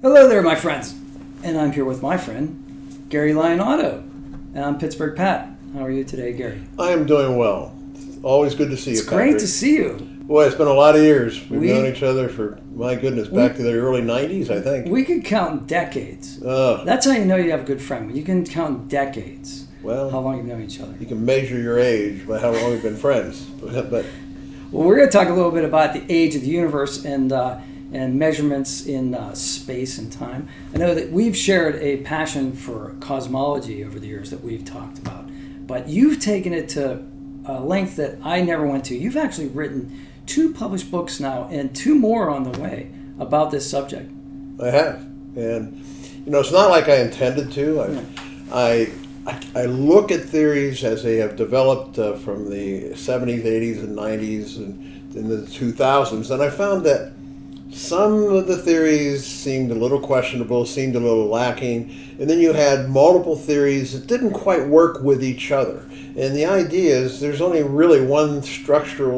Hello there, my friends. And I'm here with my friend, Gary Lyon Otto. And I'm Pittsburgh Pat. How are you today, Gary? I am doing well. Always good to see you, It's great to see you. Boy, it's been a lot of years. We've known each other for, my goodness, back to the early 90s, I think. We could count in decades. That's how you know you have a good friend. When you can count in decades, how long you've known each other. You can measure your age by how long we've been friends. But well, we're going to talk a little bit about the age of the universe and measurements in space and time. I know that we've shared a passion for cosmology over the years that we've talked about, but you've taken it to a length that I never went to. You've actually written 2 published books now and 2 more on the way about this subject. I have. And, it's not like I intended to. I look at theories as they have developed from the 70s, 80s, and 90s and in the 2000s, and I found that some of the theories seemed a little questionable, seemed a little lacking, and then you had multiple theories that didn't quite work with each other. And the idea is there's only really one structure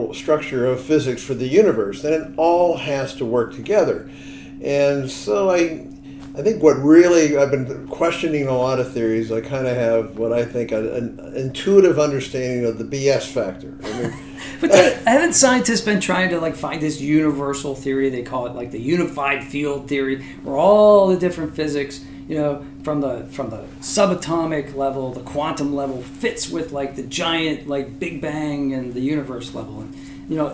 of physics for the universe, and it all has to work together. And so I think what really, I've been questioning a lot of theories. I kind of have what I think an intuitive understanding of the BS factor. But haven't scientists been trying to find this universal theory? They call it the unified field theory, where all the different physics, from the subatomic level, the quantum level, fits with the giant Big Bang and the universe level. And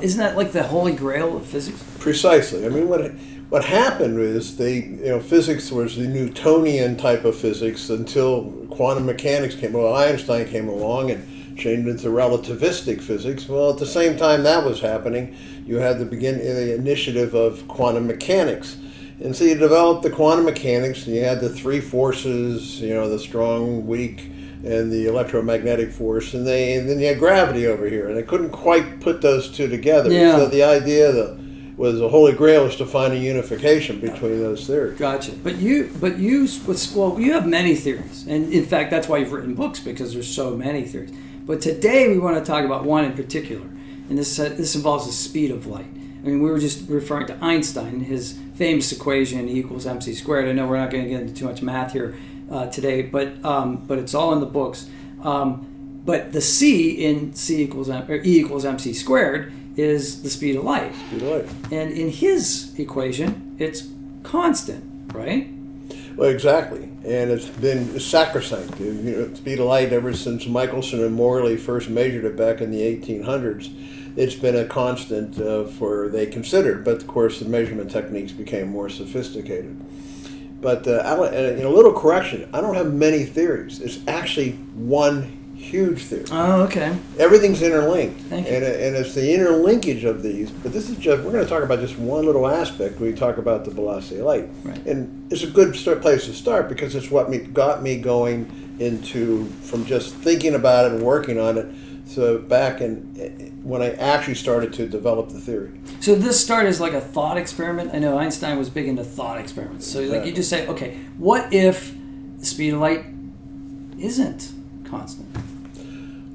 isn't that the holy grail of physics? Precisely. I mean, what happened is physics was the Newtonian type of physics until quantum mechanics came along. Einstein came along and changed into relativistic physics. Well, at the same time that was happening, you had the initiative of quantum mechanics. And so you developed the quantum mechanics, and you had the 3 forces, the strong, weak, and the electromagnetic force, and then you had gravity over here, and they couldn't quite put those 2 together. Yeah. So the idea was the holy grail is to find a unification between those theories. Gotcha. But you have many theories, and in fact that's why you've written books, because there's so many theories. But today we want to talk about one in particular, and this involves the speed of light. I mean, we were just referring to Einstein, his famous equation, E equals mc squared. I know we're not going to get into too much math here today, but it's all in the books. But the c in E equals mc squared is the speed of light. Speed of light. And in his equation, it's constant, right? Well, exactly. And it's been sacrosanct. Speed of light ever since Michelson and Morley first measured it back in the 1800s. It's been a constant they considered, but of course the measurement techniques became more sophisticated. But a little correction, I don't have many theories. It's actually one huge theory. Oh, okay. Everything's interlinked. Thank you. And it's the interlinkage of these, but this is we're going to talk about just one little aspect when we talk about the velocity of light. Right. And it's a good place to start because it's what got me going from just thinking about it and working on it. So back when I actually started to develop the theory. So this started as a thought experiment. I know Einstein was big into thought experiments. So you just say, okay, what if the speed of light isn't constant?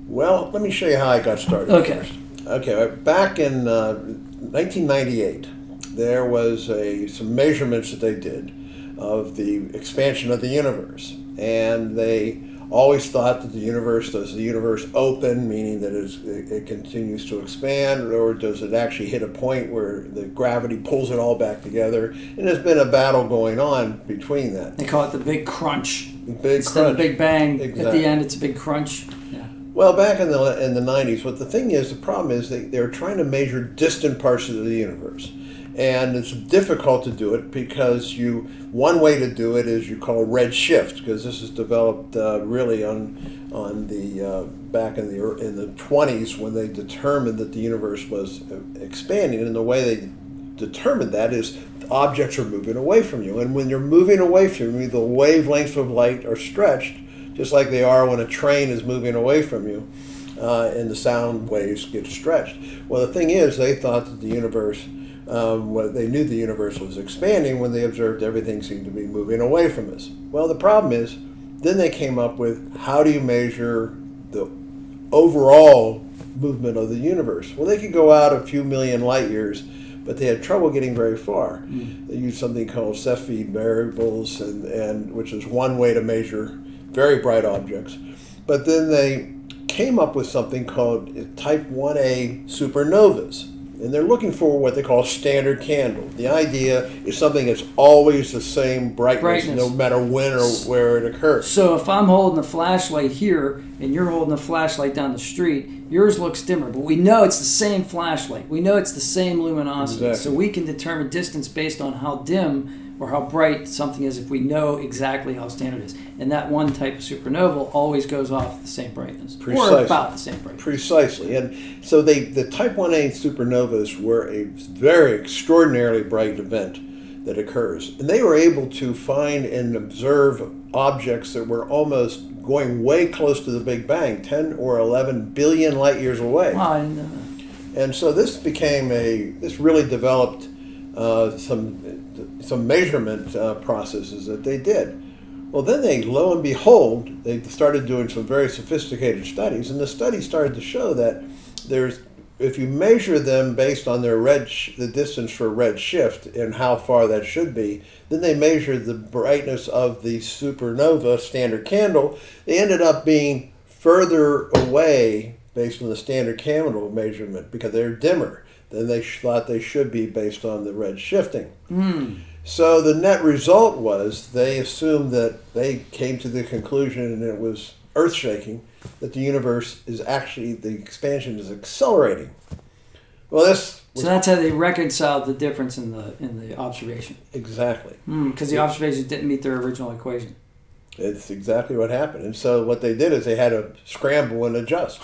Well, let me show you how I got started first. Okay, back in 1998, there was some measurements that they did of the expansion of the universe. And they always thought that does the universe open, meaning that it continues to expand, or does it actually hit a point where the gravity pulls it all back together? And there's been a battle going on between that. They call it the big crunch. Instead of Big Bang, exactly. At the end it's a big crunch. Yeah. Well, back in the 90s, the problem is they're trying to measure distant parts of the universe. And it's difficult to do it because one way to do it is you call red shift, because this is developed really on the back in the 20s when they determined that the universe was expanding, and the way they determined that is objects are moving away from you, and when you're moving away from you, the wavelengths of light are stretched, just like they are when a train is moving away from you, and the sound waves get stretched. Well, the thing is, they thought that the universe. They knew the universe was expanding when they observed everything seemed to be moving away from us. Well, the problem is, then they came up with how do you measure the overall movement of the universe? Well, they could go out a few million light years, but they had trouble getting very far. They used something called Cepheid Variables, and which is one way to measure very bright objects. But then they came up with something called Type 1a supernovas. And they're looking for what they call standard candle. The idea is something that's always the same brightness. No matter when or where it occurs. So if I'm holding a flashlight here and you're holding a flashlight down the street, yours looks dimmer, but we know it's the same flashlight. We know it's the same luminosity. Exactly. So we can determine distance based on how dim or how bright something is if we know exactly how standard it is. And that one type of supernova always goes off the same brightness. Precisely. Or about the same brightness. Precisely. And so the Type 1a supernovas were a very extraordinarily bright event that occurs. And they were able to find and observe objects that were almost going way close to the Big Bang, 10 or 11 billion light years away. Wow, I didn't know that. And so this really developed some measurement processes that they did. Well, then lo and behold, they started doing some very sophisticated studies, and the studies started to show that if you measure them based on their the distance for red shift and how far that should be, then they measured the brightness of the supernova standard candle. They ended up being further away based on the standard candle measurement because they're dimmer than they thought they should be based on the red shifting. So the net result was they assumed that they came to the conclusion, and it was earth-shaking, that the universe is actually, the expansion is accelerating. Well, so that's how they reconciled the difference in the observation. Exactly. Because the observations didn't meet their original equation. It's exactly what happened. And so what they did is they had to scramble and adjust.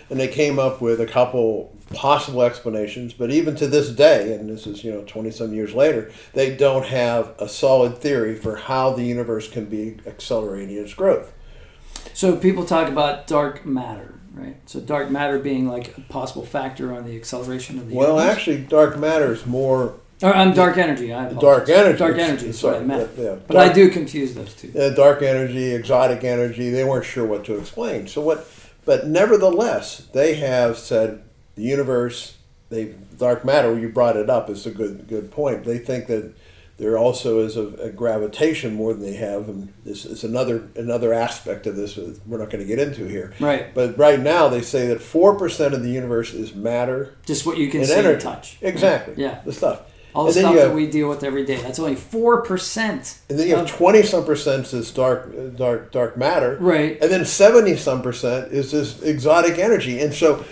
And they came up with a couple possible explanations, but even to this day, and this is 20-some years later, they don't have a solid theory for how the universe can be accelerating its growth. So people talk about dark matter, right? So dark matter being like a possible factor on the acceleration of the universe? Well, actually, dark matter is more... dark energy, I apologize. Dark energy. Dark energy is what I meant. Yeah. But I do confuse those two. Dark energy, exotic energy, they weren't sure what to explain. But nevertheless, they have said the universe, dark matter, you brought it up, is a good point. They think that there also is a gravitation more than they have, and this is another aspect of this we're not going to get into here. Right. But right now they say that 4% of the universe is matter. Just what you can and see energy. and touch. Exactly. Yeah. The stuff. All the stuff that we deal with every day. That's only 4%. And then you have 20-some% is dark matter. Right. And then 70-some% is this exotic energy. And so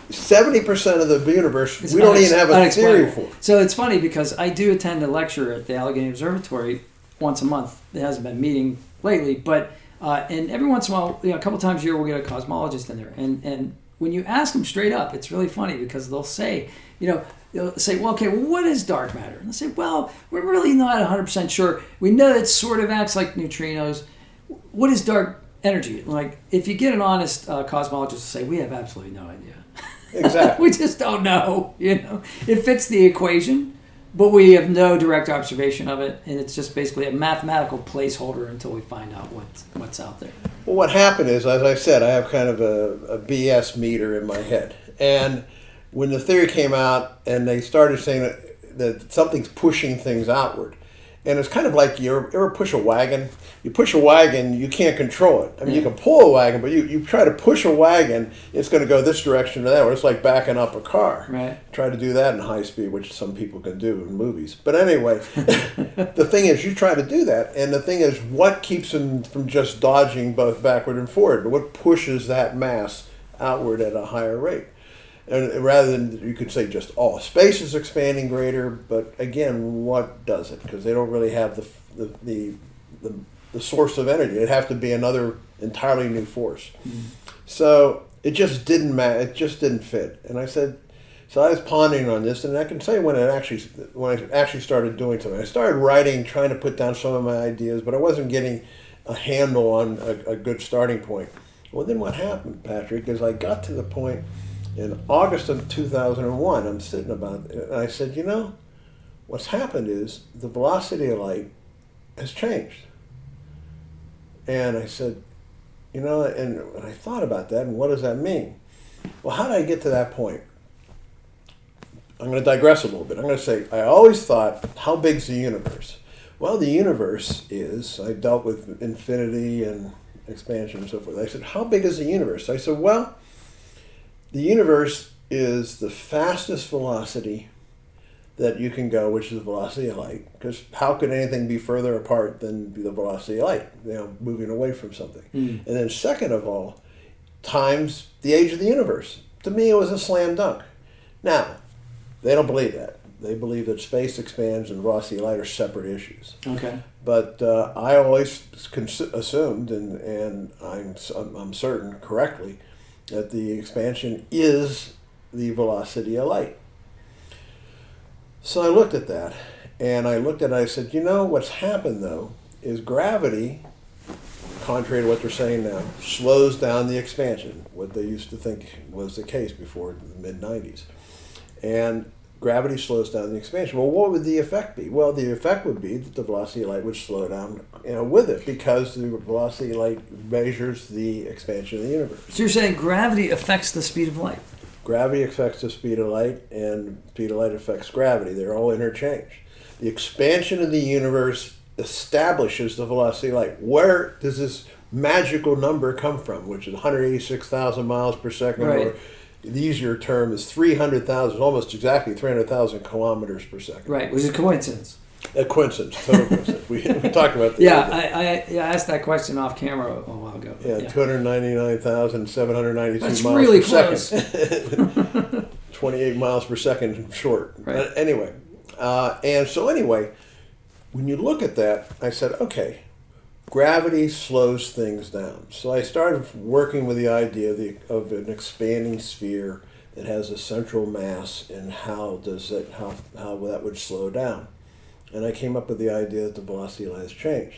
70% of the universe we don't even have a theory for. So it's funny because I do attend a lecture at the Allegheny Observatory once a month. It hasn't been meeting lately, but and every once in a while, a couple times a year, we'll get a cosmologist in there. And when you ask them straight up, it's really funny because they'll say, well, okay, what is dark matter? And they'll say, well, we're really not 100% sure. We know it sort of acts like neutrinos. What is dark energy? Like, if you get an honest cosmologist to say, we have absolutely no idea. Exactly. We just don't know. It fits the equation, but we have no direct observation of it, and it's just basically a mathematical placeholder until we find out what's out there. Well, what happened is, as I said, I have kind of a BS meter in my head, and when the theory came out and they started saying that something's pushing things outward, and it's kind of like you ever push a wagon. You push a wagon, you can't control it. I mean, you can pull a wagon, but you try to push a wagon, it's going to go this direction or that, or it's like backing up a car. Right. Try to do that in high speed, which some people can do in movies. But anyway, the thing is, you try to do that, and the thing is, what keeps them from just dodging both backward and forward? What pushes that mass outward at a higher rate? And rather than, you could say just all space is expanding greater, but again, what does it? Because they don't really have the source of energy. It'd have to be another entirely new force. So it just didn't matter. It just didn't fit. And I said, so I was pondering on this, and I can say when I actually started doing something. I started writing, trying to put down some of my ideas, but I wasn't getting a handle on a good starting point. Well, then what happened, Patrick, is I got to the point in August of 2001, I'm sitting about it, and I said, what's happened is the velocity of light has changed. And I said, and I thought about that, and what does that mean? Well, how did I get to that point? I'm going to digress a little bit. I'm going to say, I always thought, how big's the universe? Well, the universe is, I dealt with infinity and expansion and so forth. I said, how big is the universe? I said, well, the universe is the fastest velocity that you can go, which is the velocity of light. Because how could anything be further apart than the velocity of light, moving away from something? And then second of all, times the age of the universe. To me, it was a slam dunk. Now, they don't believe that. They believe that space expands and velocity of light are separate issues. Okay. But I always assumed, and I'm certain correctly, that the expansion is the velocity of light. So I looked at that, and I said, what's happened, though, is gravity, contrary to what they're saying now, slows down the expansion, what they used to think was the case before the mid-90s. And gravity slows down the expansion. Well, what would the effect be? Well, the effect would be that the velocity of light would slow down with it, because the velocity of light measures the expansion of the universe. So you're saying gravity affects the speed of light? Gravity affects the speed of light, and speed of light affects gravity. They're all interchanged. The expansion of the universe establishes the velocity of light. Where does this magical number come from, which is 186,000 miles per second, right. Or the easier term is 300,000, almost exactly 300,000 kilometers per second. Right, which is a coincidence. A coincidence, total coincidence. We talked about that. Yeah, I asked that question off camera a while ago. Yeah, 299,792 That's miles really per close. second. 28 miles per second short. Right. But anyway, when you look at that, I said, okay, gravity slows things down. So I started working with the idea of an expanding sphere that has a central mass, and how that would slow down. And I came up with the idea that the velocity of light has changed.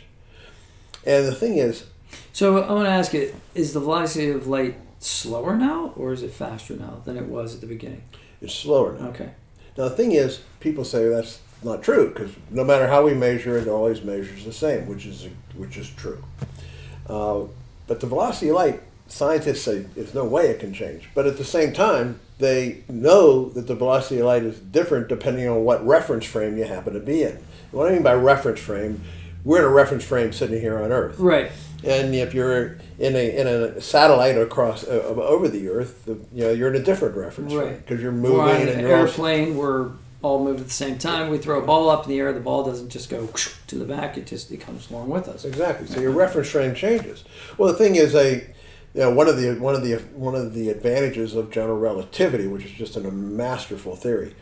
And the thing is... So I want to ask you, is the velocity of light slower now, or is it faster now than it was at the beginning? It's slower now. Okay. Now the thing is, people say that's not true, because no matter how we measure it, it always measures the same, which is true. But the velocity of light, scientists say there's no way it can change. But at the same time, they know that the velocity of light is different depending on what reference frame you happen to be in. What I mean by reference frame, we're in a reference frame sitting here on Earth. Right. And if you're in a satellite across over the Earth, you're in a different reference frame, because you're moving. We're on and an you're airplane, we're all move at the same time. We throw a ball up in the air, the ball doesn't just go to the back, it comes along with us. Exactly. So your reference frame changes. Well, the thing is, one of the advantages of general relativity, which is just a masterful theory,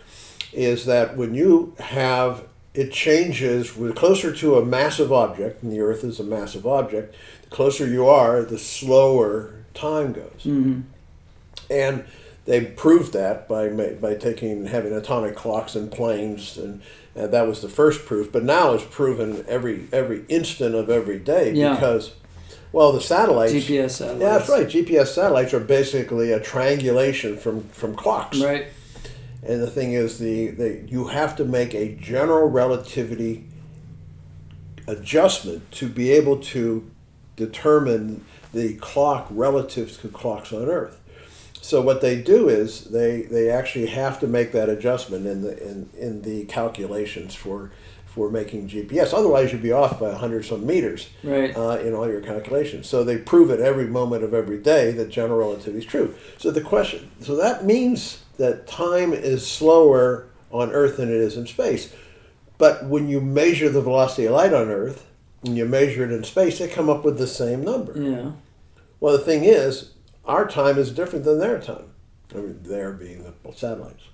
is that when you have it changes, we're closer to a massive object, and the Earth is a massive object. The closer you are, the slower time goes. Mm-hmm. And they proved that by having atomic clocks in planes, and that was the first proof. But now it's proven every instant of every day, because, well, the satellites. GPS satellites. Yeah, that's right. GPS satellites are basically a triangulation from clocks. Right. And the thing is, you have to make a general relativity adjustment to be able to determine the clock relative to clocks on Earth. So what they do is they actually have to make that adjustment in the calculations for making GPS. Otherwise, you'd be off by 100-some meters, right, in all your calculations. So they prove it every moment of every day that general relativity is true. So that means that time is slower on Earth than it is in space. But when you measure the velocity of light on Earth, when you measure it in space, they come up with the same number. Yeah. Well, the thing is, our time is different than their time. I mean, their being the satellites.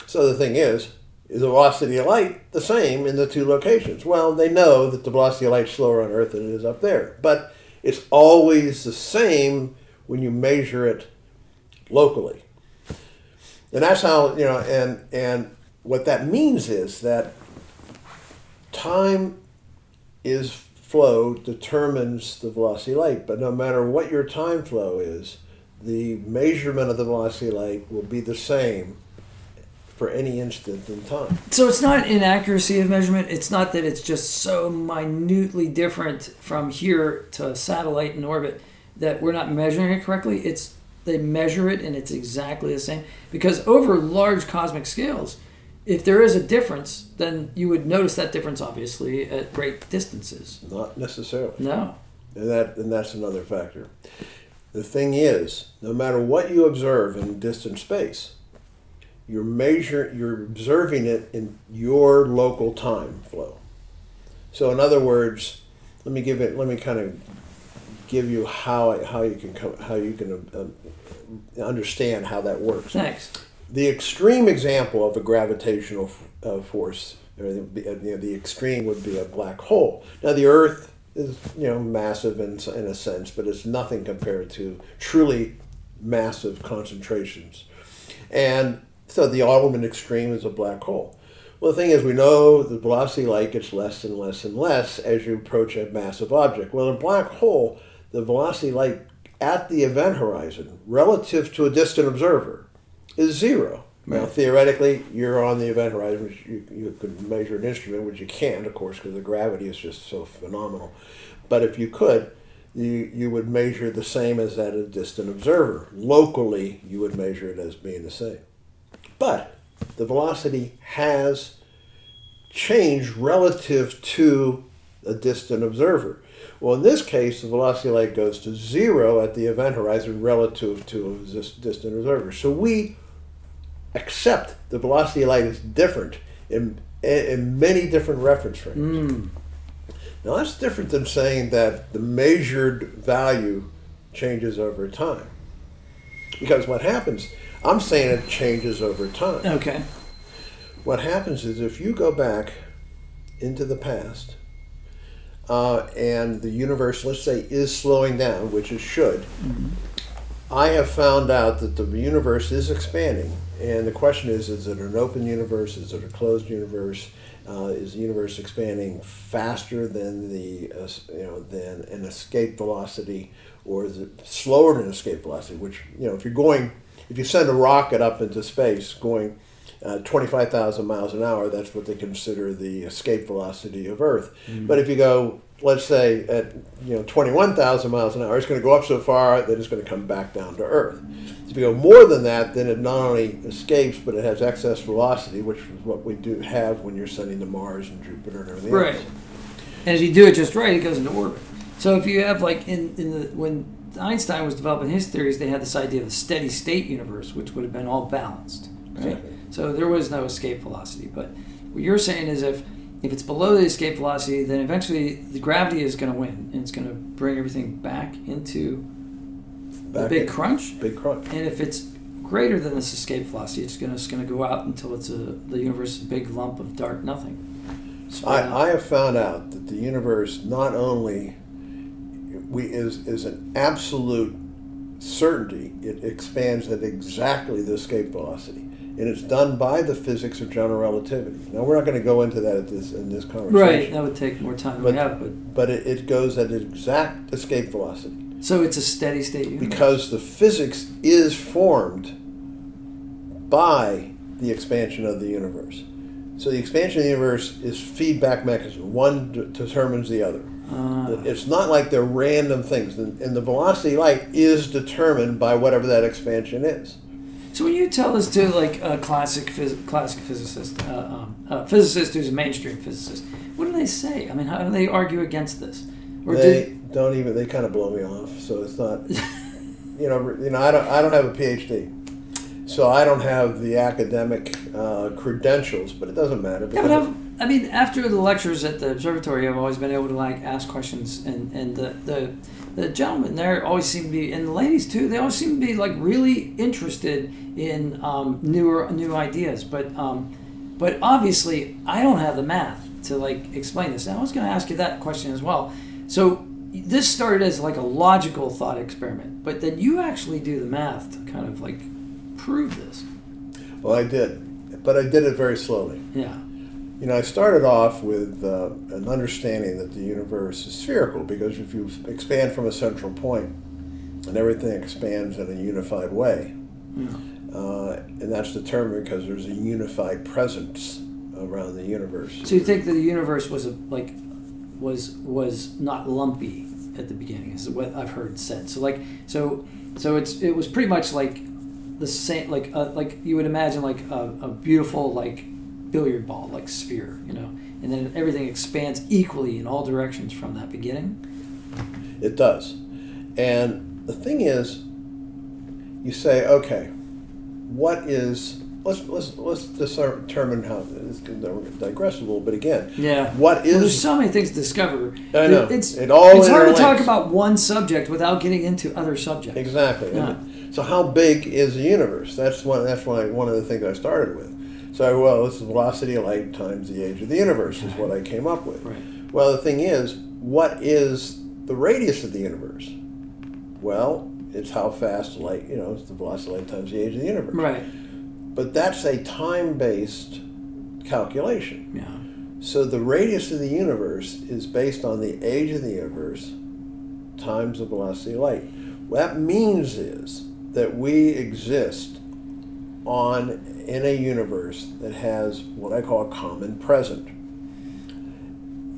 So the thing is the velocity of light the same in the two locations? Well, they know that the velocity of light is slower on Earth than it is up there. But it's always the same when you measure it locally. And that's how, and what that means is that time flow determines the velocity of light, but no matter what your time flow is, the measurement of the velocity of light will be the same for any instant in time. So it's not inaccuracy of measurement. It's not that it's just so minutely different from here to a satellite in orbit that we're not measuring it correctly. It's they measure it and it's exactly the same. Because over large cosmic scales, if there is a difference, then you would notice that difference, obviously, at great distances. Not necessarily. No. And that's another factor. The thing is, no matter what you observe in distant space, you're observing it in your local time flow. So in other words, let me kind of give you how you can understand how that works. Thanks. The extreme example of a gravitational force, or the extreme would be a black hole. Now the Earth is massive in a sense, but it's nothing compared to truly massive concentrations. And so the ultimate extreme is a black hole. Well, the thing is, we know the velocity of light gets less and less and less as you approach a massive object. Well, in a black hole, the velocity of light at the event horizon relative to a distant observer is zero. Right. Now, theoretically, you're on the event horizon, which you could measure an instrument, which you can't, of course, because the gravity is just so phenomenal. But if you could, you would measure the same as that of a distant observer. Locally, you would measure it as being the same. But the velocity has changed relative to a distant observer. Well, in this case, the velocity of light goes to zero at the event horizon relative to a distant observer. So we accept the velocity of light is different in many different reference frames. Now, that's different than saying that the measured value changes over time. Because what happens, I'm saying it changes over time. Okay. What happens is if you go back into the past and the universe, let's say, is slowing down, which it should, I have found out that the universe is expanding. And the question is it an open universe? Is it a closed universe? Is the universe expanding faster than than an escape velocity, or is it slower than escape velocity? Which, if you send a rocket up into space going 25,000 miles an hour, that's what they consider the escape velocity of Earth. But if you go, let's say, at 21,000 miles an hour, it's going to go up so far that it's going to come back down to Earth. If you go more than that, then it not only escapes, but it has excess velocity, which is what we do have when you're sending to Mars and Jupiter and everything else. And if you do it just right, it goes into orbit. So if you have, like, when Einstein was developing his theories, they had this idea of a steady state universe, which would have been all balanced. Right? Exactly. So there was no escape velocity. But what you're saying is if it's below the escape velocity, then eventually the gravity is going to win, and it's going to bring everything back into the big crunch. Big crunch. And if it's greater than this escape velocity, it's going to go out until it's the universe is a big lump of dark nothing. I have found out that the universe not only is an absolute certainty, it expands at exactly the escape velocity. And it's done by the physics of general relativity. Now, we're not going to go into that in this conversation. Right, that would take more time than we have. But it goes at exact escape velocity. So it's a steady state universe. Because the physics is formed by the expansion of the universe. So the expansion of the universe is feedback mechanism. One determines the other. It's not like they're random things. And the velocity of light is determined by whatever that expansion is. So when you tell this to like a classic physicist, physicist who's a mainstream physicist, what do they say? I mean, how do they argue against this? Or they kind of blow me off. So it's not, I don't have a PhD, so I don't have the academic credentials, but it doesn't matter. Yeah, but after the lectures at the observatory, I've always been able to ask questions, and the gentlemen there always seem to be, and the ladies too, they always seem to be really interested in new ideas. But obviously, I don't have the math to explain this. And I was going to ask you that question as well. So this started as a logical thought experiment, but then you actually do the math to kind of prove this. Well, I did, but I did it very slowly. Yeah. I started off with an understanding that the universe is spherical, because if you expand from a central point, and everything expands in a unified way, and that's determined because there's a unified presence around the universe. So you think that the universe was not lumpy at the beginning, is what I've heard said. So it was pretty much the same, you would imagine a beautiful billiard ball, like sphere, and then everything expands equally in all directions from that beginning. It does. And the thing is, you say, okay, what is... Let's determine how it's going to digress a little bit again. Yeah. What is? Well, there's so many things to discover. I know. It's interlinks. hard to talk about one subject without getting into other subjects. Exactly. Yeah. So how big is the universe? That's one of the things I started with. So this is velocity of light times the age of the universe is what I came up with. Right. Well, the thing is, what is the radius of the universe? Well, it's how fast light. It's the velocity of light times the age of the universe. Right. But that's a time-based calculation. Yeah. So the radius of the universe is based on the age of the universe times the velocity of light. What that means is that we exist in a universe that has what I call a common present.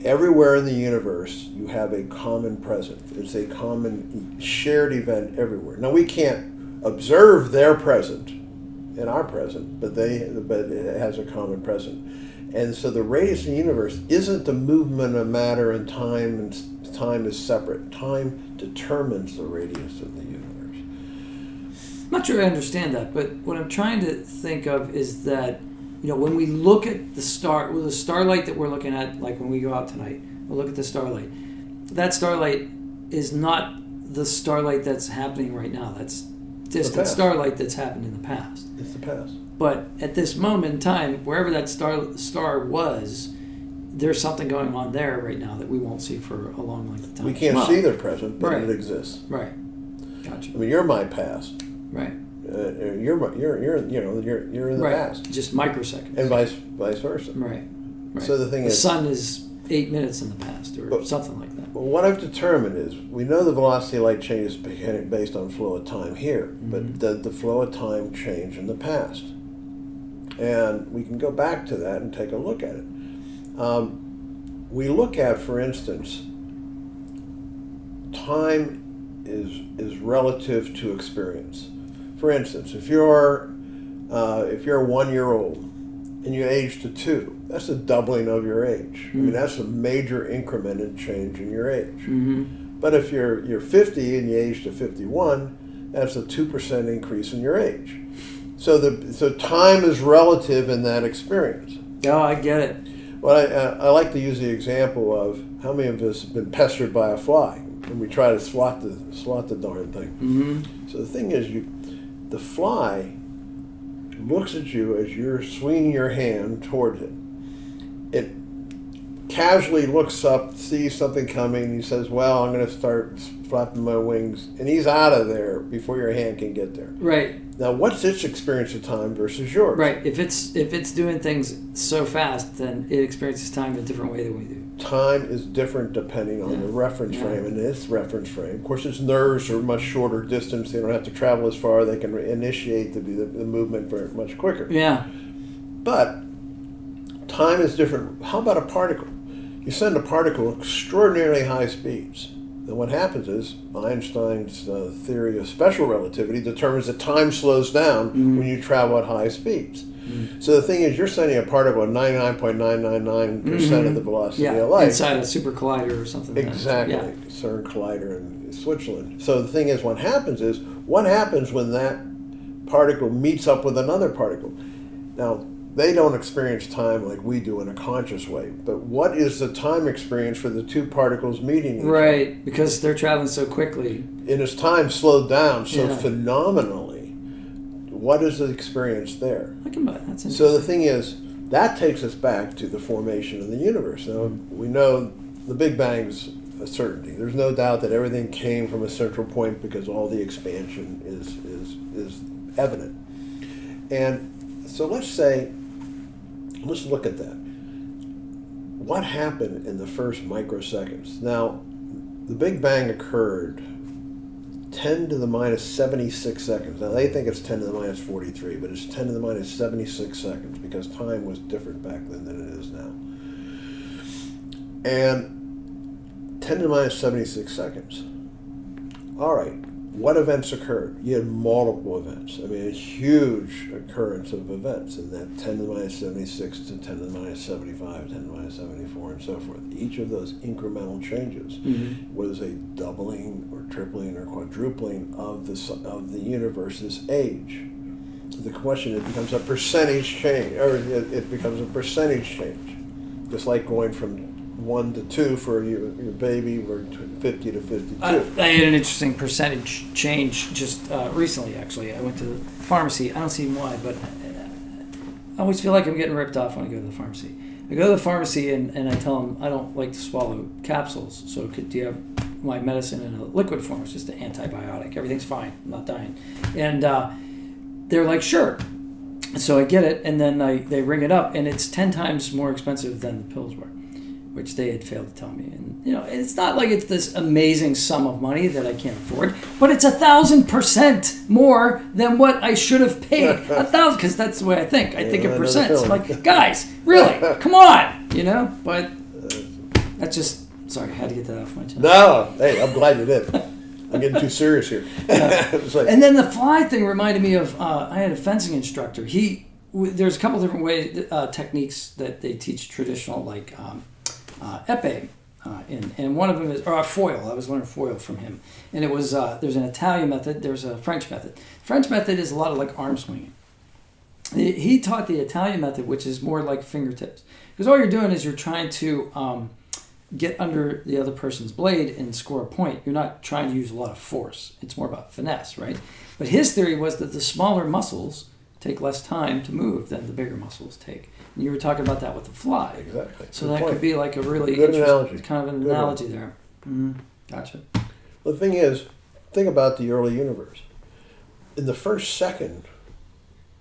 Everywhere in the universe, you have a common present. It's a common shared event everywhere. Now, we can't observe their present in our present, but it has a common present. And so the radius of the universe isn't the movement of matter and time is separate. Time determines the radius of the universe. I'm not sure I understand that, but what I'm trying to think of is that, when we look at the starlight that we're looking at, like when we go out tonight, we'll look at the starlight. That starlight is not the starlight that's happening right now. That's distant starlight that's happened in the past. It's the past. But at this moment in time, wherever that star was, there's something going on there right now that we won't see for a long length of time. We can't see their present, but right. It exists. Right. Gotcha. I mean, you're my past. Right. You're in the right. past. Just microseconds. And vice versa. Right. So the sun is 8 minutes in the past, or something like that. Well, what I've determined is we know the velocity of light changes based on flow of time here, but did the flow of time change in the past? And we can go back to that and take a look at it. We look at, for instance, time is relative to experience. For instance, if you're 1 year old and you age to 2, that's a doubling of your age. I mean, that's a major increment in change in your age. Mm-hmm. But if you're 50 and you age to 51, that's a 2% increase in your age. So time is relative in that experience. Oh, I get it. Well, I like to use the example of how many of us have been pestered by a fly, and we try to swat the darn thing. Mm-hmm. So the thing is, the fly looks at you as you're swinging your hand towards it. It casually looks up, sees something coming, and he says, well, I'm going to start flapping my wings, and he's out of there before your hand can get there. Right. Now, what's its experience of time versus yours? Right. If it's doing things so fast, then it experiences time in a different way than we do. Time is different depending on the reference frame and its reference frame. Of course, its nerves are much shorter distance. They don't have to travel as far. They can initiate the movement very much quicker. Yeah. But time is different. How about a particle? You send a particle at extraordinarily high speeds. And what happens is Einstein's theory of special relativity determines that time slows down when you travel at high speeds. So the thing is, you're sending a particle at 99.999% of the velocity of light. Inside a super collider or something like that. Exactly. Yeah. CERN collider in Switzerland. So the thing is, what happens when that particle meets up with another particle? Now, they don't experience time like we do in a conscious way. But what is the time experience for the two particles meeting each other? Right, because they're traveling so quickly. And as time slowed down so phenomenally, what is the experience there? I can buy that. That's interesting. So the thing is, that takes us back to the formation of the universe. Now, we know the Big Bang's a certainty. There's no doubt that everything came from a central point because all the expansion is evident. And so let's look at that. What happened in the first microseconds? Now, the Big Bang occurred 10 to the minus 76 seconds. Now, they think it's 10 to the minus 43, but it's 10 to the minus 76 seconds because time was different back then than it is now. And 10 to the minus 76 seconds. All right. what events occurred? You had multiple events. I mean, a huge occurrence of events in that 10 to the minus 76 to 10 to the minus 75, 10 to the minus 74, and so forth. Each of those incremental changes was a doubling or tripling or quadrupling of the universe's age. The question, it becomes a percentage change, or it becomes a percentage change. Just like going from 1 to 2 for your baby, or 50 to 52. I had an interesting percentage change just recently, actually. I went to the pharmacy. I don't see why, but I always feel like I'm getting ripped off when I go to the pharmacy. I go to the pharmacy and I tell them I don't like to swallow capsules, so do you have my medicine in a liquid form? It's just an antibiotic. Everything's fine. I'm not dying. And they're like, sure. So I get it, and then they ring it up, and it's 10 times more expensive than the pills were, which they had failed to tell me. And it's not like it's this amazing sum of money that I can't afford, but it's 1,000% more than what I should have paid. 1,000, because that's the way I think. I think in percents. I'm like, guys, really, come on, But that's just, sorry, I had to get that off my chest. No, hey, I'm glad you did. I'm getting too serious here. And then the fly thing reminded me of, I had a fencing instructor. There's a couple different techniques that they teach traditional, like épée, and one of them is, or foil. I was learning foil from him. And it was, there's an Italian method, there's a French method. French method is a lot of like arm swinging. He taught the Italian method, which is more like fingertips. Because all you're doing is you're trying to get under the other person's blade and score a point. You're not trying to use a lot of force. It's more about finesse, right? But his theory was that the smaller muscles take less time to move than the bigger muscles take. And you were talking about that with the fly. Exactly. So that could be like a really good analogy. Kind of an analogy there. Mm-hmm. Gotcha. Well, the thing is, think about the early universe. In the first second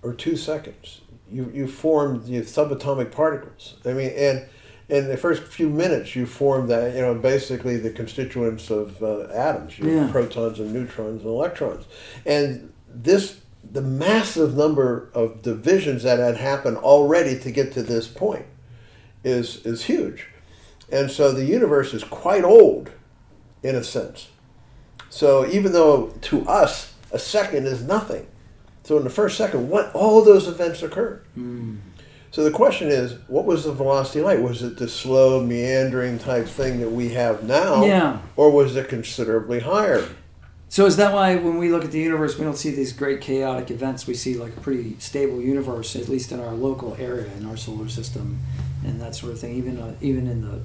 or 2 seconds, you formed the subatomic particles. I mean, and in the first few minutes, you formed that, basically the constituents of atoms, protons and neutrons and electrons. And the massive number of divisions that had happened already to get to this point is huge. And so the universe is quite old, in a sense. So even though to us, a second is nothing. So in the first second, all those events occurred. So the question is, what was the velocity of light? Was it the slow, meandering type thing that we have now? Yeah. Or was it considerably higher? So is that why when we look at the universe, we don't see these great chaotic events? We see like a pretty stable universe, at least in our local area, in our solar system, and that sort of thing. Even in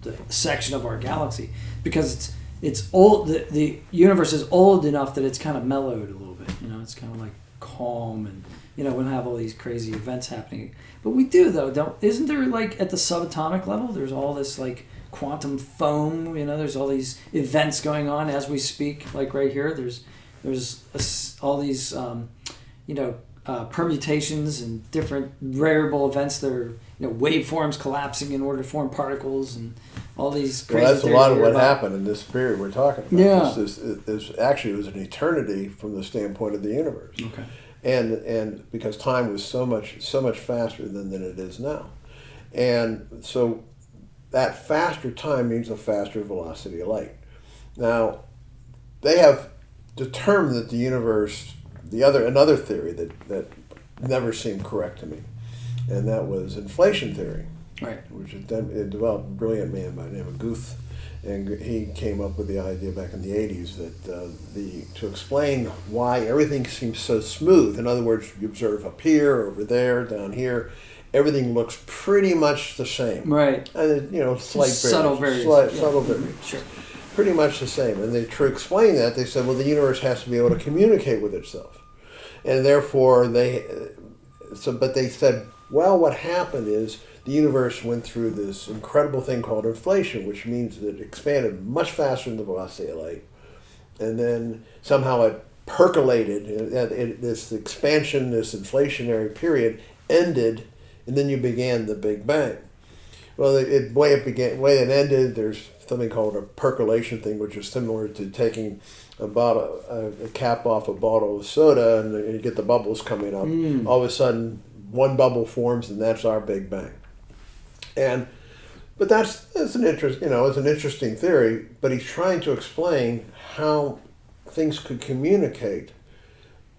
the section of our galaxy, because it's old. The universe is old enough that it's kind of mellowed a little bit. It's kind of like calm, and we don't have all these crazy events happening. But we do, though. Isn't there, like, at the subatomic level, there's all this like quantum foam, there's all these events going on as we speak, like right here. There's all these permutations and different variable events that are waveforms collapsing in order to form particles and all these crazy that's a lot of what happened in this period we're talking about. Yeah. This actually was an eternity from the standpoint of the universe. Okay. And because time was so much faster than it is now. And so that faster time means a faster velocity of light. Now, they have determined that the universe, another theory that never seemed correct to me, and that was inflation theory, right? Which it developed a brilliant man by the name of Guth, and he came up with the idea back in the 80s that to explain why everything seems so smooth. In other words, you observe up here, over there, down here, everything looks pretty much the same. Right. And slight subtle variations. Subtle variations. Sure. to much the same. And explain that, they said, well, the universe has to be able to communicate with itself. And therefore, but they said, well, what happened is the universe went through this incredible thing called inflation, which means that it expanded much faster than the velocity of light. And then somehow it percolated. This expansion, this inflationary period ended, and then you began the Big Bang. Well, the way it ended, there's something called a percolation thing, which is similar to taking a cap off a bottle of soda, and you get the bubbles coming up. All of a sudden, one bubble forms, and that's our Big Bang. But that's an interesting theory. But he's trying to explain how things could communicate.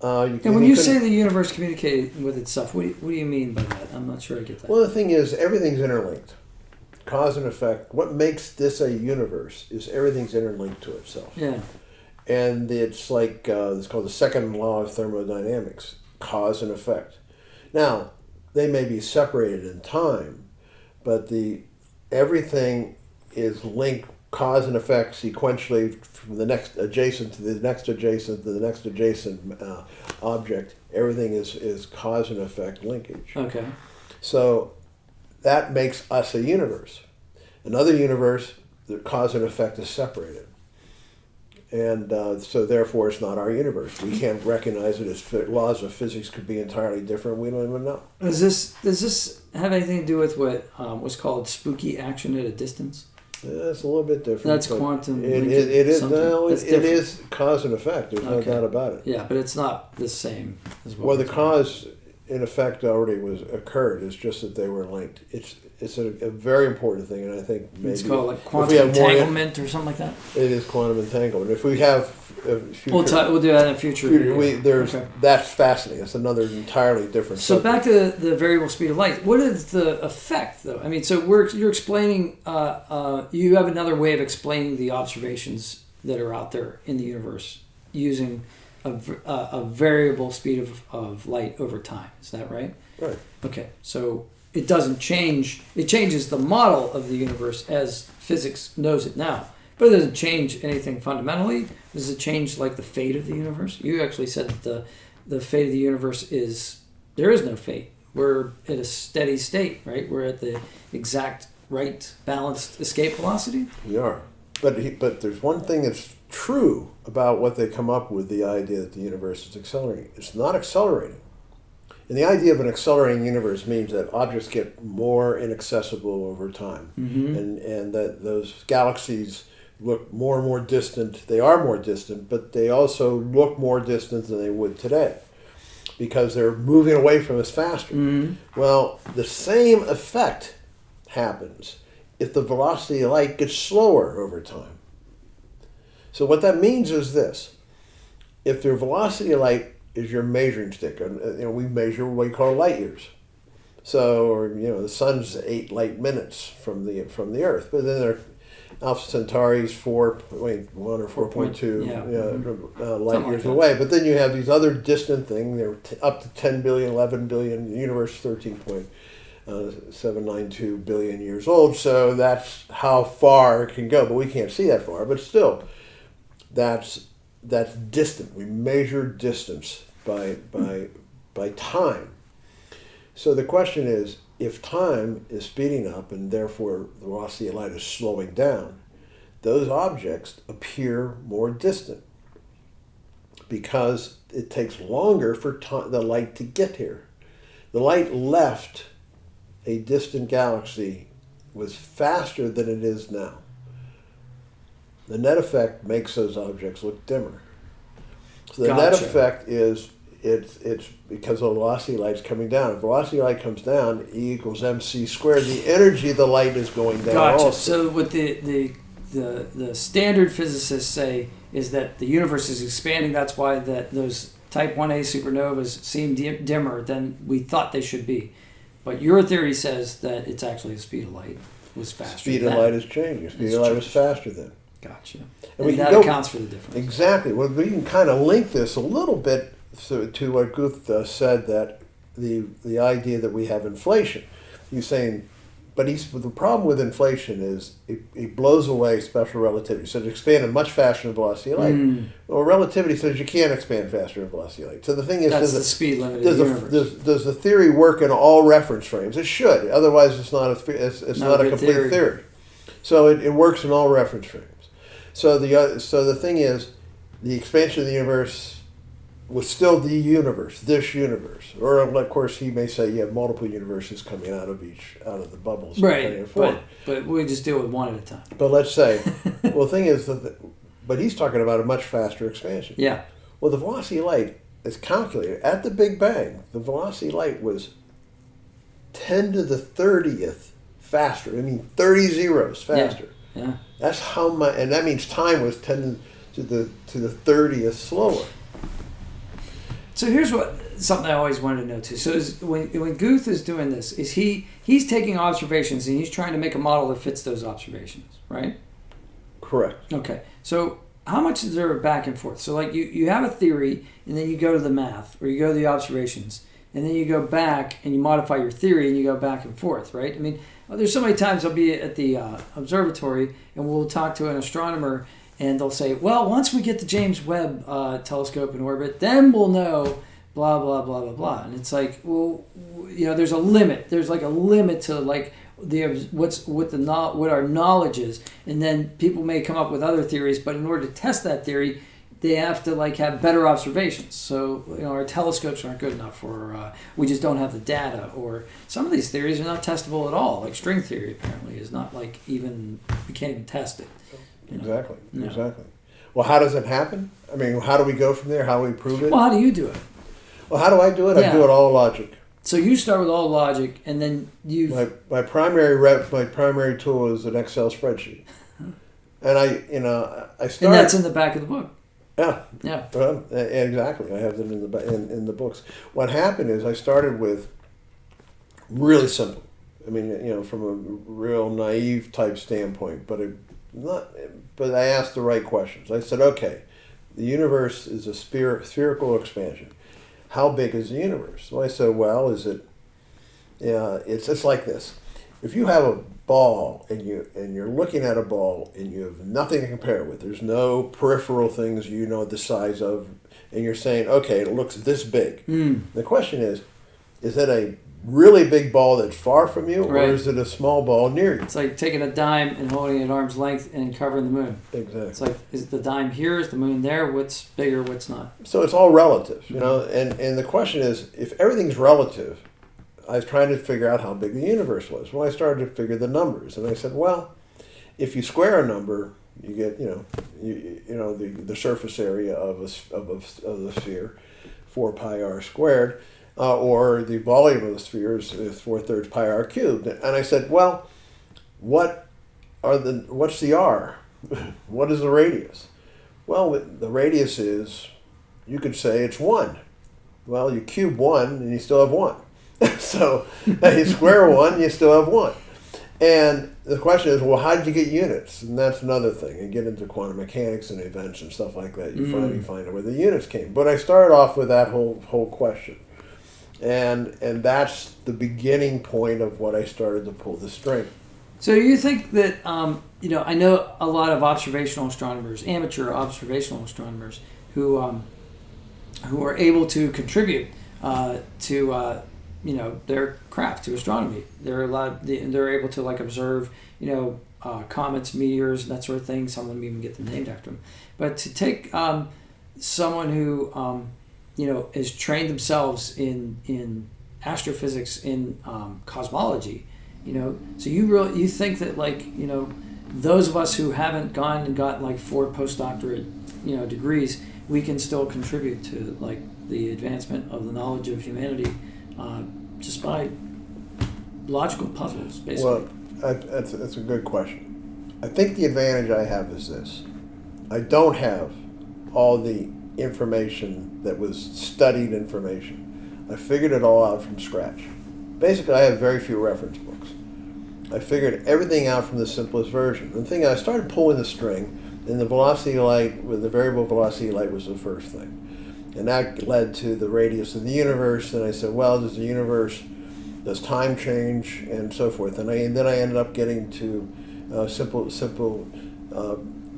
And when you say the universe communicating with itself, what do you mean by that? I'm not sure I get that. Well, the thing is, everything's interlinked. Cause and effect. What makes this a universe is everything's interlinked to itself. Yeah. And it's like, it's called the second law of thermodynamics, cause and effect. Now, they may be separated in time, but everything is linked, cause and effect, sequentially from the next adjacent to the next adjacent to the next adjacent object. Everything is cause and effect linkage. Okay. So that makes us a universe. Another universe, the cause and effect is separated. And so therefore it's not our universe. We can't recognize it as laws of physics could be entirely different. We don't even know. Does this have anything to do with what was called spooky action at a distance? Yeah, it's a little bit different. That's quantum. It is. No, That's it is cause and effect. There's no doubt about it. Yeah, but it's not the same as what Well, the cause, in effect, already occurred. It's just that they were linked. It's a very important thing, and I think maybe it's called like quantum entanglement or something like that. It is quantum entanglement. If we have future, we'll do that in a future video. That's fascinating. It's another entirely different. So subject. back to the variable speed of light. What is the effect, though? I mean, so you're explaining. You have another way of explaining the observations that are out there in the universe using a variable speed of light over time. Is that right? Right. Okay. So it doesn't change. It changes the model of the universe as physics knows it now. But it doesn't change anything fundamentally. Does it change like the fate of the universe? You actually said that the fate of the universe there is no fate. We're at a steady state, right? We're at the exact right balanced escape velocity. We are. But there's one thing that's true about what they come up with, the idea that the universe is accelerating. It's not accelerating. And the idea of an accelerating universe means that objects get more inaccessible over time. Mm-hmm. And that those galaxies look more and more distant. They are more distant, but they also look more distant than they would today because they're moving away from us faster. Mm-hmm. Well, the same effect happens if the velocity of light gets slower over time. So what that means is this. If the velocity of light is your measuring stick, we measure what we call light years. So, the sun's 8 light minutes from the Earth, but then Alpha Centauri's 4.1 or 4.2 light years away. But then you have these other distant things. They're up to 10 billion, 11 billion. The universe is 13.792 billion years old. So that's how far it can go. But we can't see that far. But still, that's distant. We measure distance by time. So the question is, if time is speeding up and therefore the velocity of light is slowing down, those objects appear more distant because it takes longer for the light to get here. The light left a distant galaxy was faster than it is now. The net effect makes those objects look dimmer. So the net effect is it's because the velocity of light is coming down. If velocity of light comes down, E equals mc squared. The energy of the light is going down. Gotcha. Also. So what the standard physicists say is that the universe is expanding. That's why those type 1a supernovas seem dimmer than we thought they should be. But your theory says that it's actually the speed of light was faster. Speed of light is changing. Speed of light was faster then. Gotcha. And that accounts for the difference. Exactly. Well, we can kind of link this a little bit to what Guth said, that the idea that we have inflation. He's saying, but the problem with inflation is it blows away special relativity. So it's expanded much faster than velocity of light. Well, relativity says you can't expand faster than velocity of light. So the thing is, that's the speed limit of the universe. Does the theory work in all reference frames? It should. Otherwise, it's not a complete theory. So it works in all reference frames. So the thing is, the expansion of the universe was still the universe, this universe. Or of course, he may say you have multiple universes coming out of the bubbles. Right. But we just deal with one at a time. But let's say, well, the thing is but he's talking about a much faster expansion. Yeah. Well, the velocity of light is calculated at the Big Bang. The velocity of light was 10 to the 30th faster. I mean, 30 zeros faster. Yeah. That's how much, and that means time was 10 to the 30th slower. So here's something I always wanted to know too. So when Guth is doing this, is he's taking observations and he's trying to make a model that fits those observations, right? Correct. Okay. So how much is there back and forth? So like you have a theory and then you go to the math or you go to the observations and then you go back and you modify your theory and you go back and forth, right? I mean, there's so many times I'll be at the observatory and we'll talk to an astronomer and they'll say, well, once we get the James Webb telescope in orbit, then we'll know blah, blah, blah, blah, blah. And it's like, well, there's a limit. There's like a limit to like what our knowledge is. And then people may come up with other theories, but in order to test that theory, they have to like have better observations. So our telescopes aren't good enough, or we just don't have the data. Or some of these theories are not testable at all. Like string theory apparently is not like we can't even test it. Exactly. Exactly. Well, how does it happen? I mean, how do we go from there? How do we prove it? Well, how do you do it? Well, how do I do it? I do it all logic. So you start with all logic, and then my primary tool is an Excel spreadsheet, and I start. And that's in the back of the book. Yeah. Yeah. Well, exactly. I have it in the books. What happened is I started with really simple. I mean, from a real naive type standpoint, but I asked the right questions. I said, okay, the universe is a spherical expansion. How big is the universe? So I said, well, it's just like this. If you have a ball and you're looking at a ball and you have nothing to compare it with, there's no peripheral things you know the size of, and you're saying, okay, it looks this big. The question is it a really big ball that's far from you, right, or is it a small ball near you? It's like taking a dime and holding it at arm's length and covering the moon. Exactly. It's like, is the dime here? Is the moon there? What's bigger? What's not? So it's all relative, and the question is, if everything's relative, I was trying to figure out how big the universe was. Well, I started to figure the numbers, and I said, well, if you square a number, you get, the surface area of the sphere, 4 pi r squared. Or the volume of the sphere is 4/3 pi r cubed. And I said, well, what's the r? What is the radius? Well, the radius is, you could say it's 1. Well, you cube 1 and you still have 1. So you square 1, you still have 1. And the question is, well, how did you get units? And that's another thing. You get into quantum mechanics and events and stuff like that. You finally find out where the units came. But I started off with that whole question. And that's the beginning point of what I started to pull the string. So you think that, I know a lot of observational astronomers, amateur observational astronomers, who are able to contribute to their craft, to astronomy. They're able to like observe, comets, meteors, that sort of thing. Some of them even get them named after them. But to take someone who has trained themselves in astrophysics, in cosmology, so you think that those of us who haven't gone and gotten like 4 postdoctorate degrees, we can still contribute to like the advancement of the knowledge of humanity just by logical puzzles, basically. Well, that's a good question. I think the advantage I have is this: I don't have all the information that was studied information. I figured it all out from scratch. Basically, I have very few reference books. I figured everything out from the simplest version. The thing, I started pulling the string, and the velocity of light, with the variable velocity of light was the first thing. And that led to the radius of the universe, and I said, well, does time change, and so forth. And then I ended up getting to simple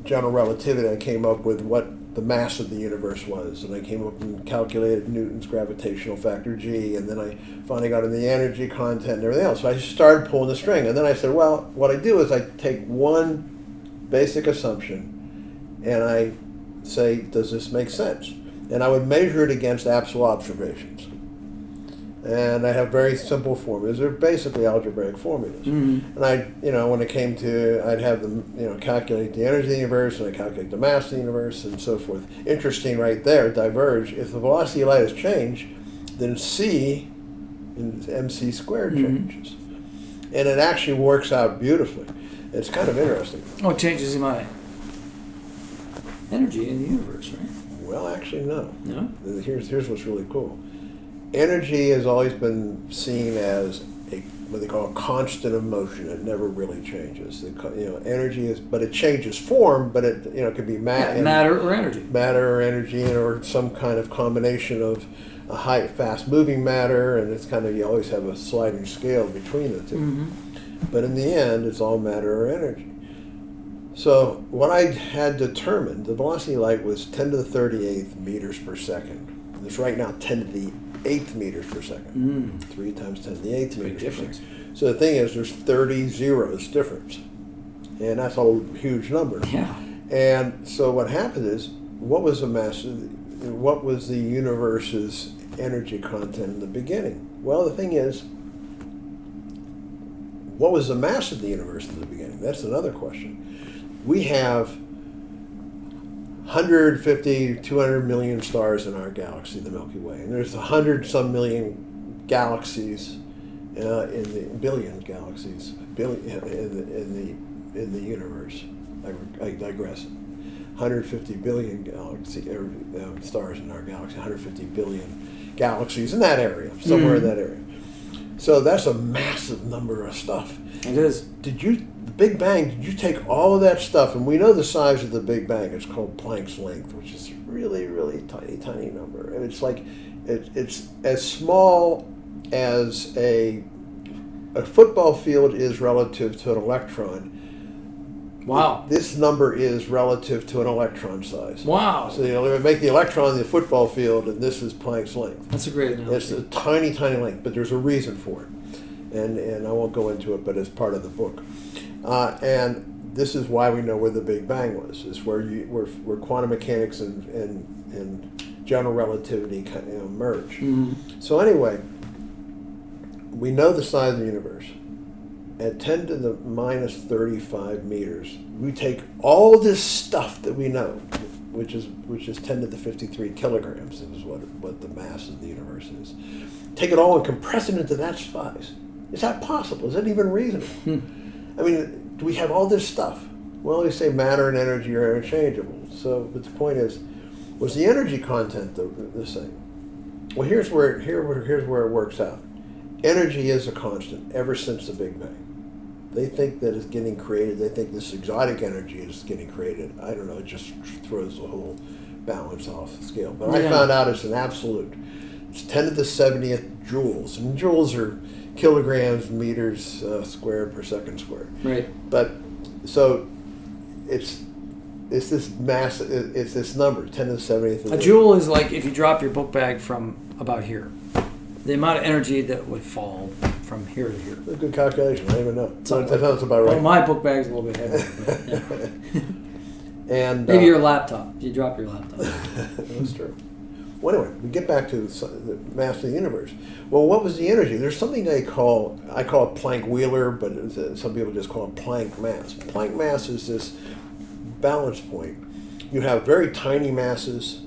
general relativity. I came up with what the mass of the universe was, and I came up and calculated Newton's gravitational factor G, and then I finally got into the energy content and everything else. So I just started pulling the string, and then I said, well, what I do is I take one basic assumption and I say, does this make sense? And I would measure it against actual observations. And I have very simple formulas. They're basically algebraic formulas. And when it came to, I'd have them, calculate the energy of the universe, and I calculate the mass of the universe, and so forth. Interesting right there, diverge. If the velocity of light has changed, then C in mc squared changes. And it actually works out beautifully. It's kind of interesting. Oh, it changes in my... energy in the universe, right? Well, actually, no. No? Here's what's really cool. Energy has always been seen as what they call a constant of motion. It never really changes. Energy is, but it changes form. But it could be matter or energy. Matter or energy, or some kind of combination of a high, fast-moving matter, and it's kind of, you always have a sliding scale between the two. Mm-hmm. But in the end, it's all matter or energy. So what I had determined, the velocity of light was 10 to the 38th meters per second. It's right now 10 to the 8th meters per second. 3 times 10 to the 8th meters difference. per second. So the thing is, there's 30 zeros difference. And that's a huge number. Yeah. And so what happened is, what was the universe's energy content in the beginning? Well, the thing is, what was the mass of the universe in the beginning? That's another question. We have 150, 200 million stars in our galaxy, the Milky Way. And there's 100-some million galaxies, in the billion galaxies, in the universe. I digress. 150 billion stars in our galaxy, 150 billion galaxies in that area, somewhere in that area. So that's a massive number of stuff. It is. The Big Bang, did you take all of that stuff, and we know the size of the Big Bang, it's called Planck's length, which is really, really tiny, tiny number. And it's like, it's as small as a football field is relative to an electron. Wow. This number is relative to an electron size. Wow. So, make the electron the football field, and this is Planck's length. That's a great analogy. It's a tiny, tiny length, but there's a reason for it. And I won't go into it, but it's part of the book. And this is why we know where the Big Bang was. It's where quantum mechanics and general relativity merge. Mm-hmm. So anyway, we know the size of the universe. At 10 to the minus 35 meters, we take all this stuff that we know, which is 10 to the 53 kilograms is what the mass of the universe is. Take it all and compress it into that size. Is that possible? Is that even reasonable? I mean, do we have all this stuff? Well, they say matter and energy are interchangeable. So, but the point is, was the energy content the same? Well, here's where it works out. Energy is a constant ever since the Big Bang. They think that it's getting created. They think this exotic energy is getting created. I don't know. It just throws the whole balance off the scale. But I found out it's an absolute. It's 10 to the 70th joules. And joules are kilograms, meters squared per second squared. Right. But so it's this mass. It's this number, 10 to the 70th. A joule is like if you drop your book bag from about here. The amount of energy that would fall from here to here. That's a good calculation. I don't even know. That sounds about right. Well, my book bag's a little bit heavier. But, yeah. And maybe your laptop. You drop your laptop. That's true. Well, anyway, we get back to the mass of the universe. Well, what was the energy? There's something I call it Planck-Wheeler, but some people just call it Planck mass. Planck mass is this balance point. You have very tiny masses,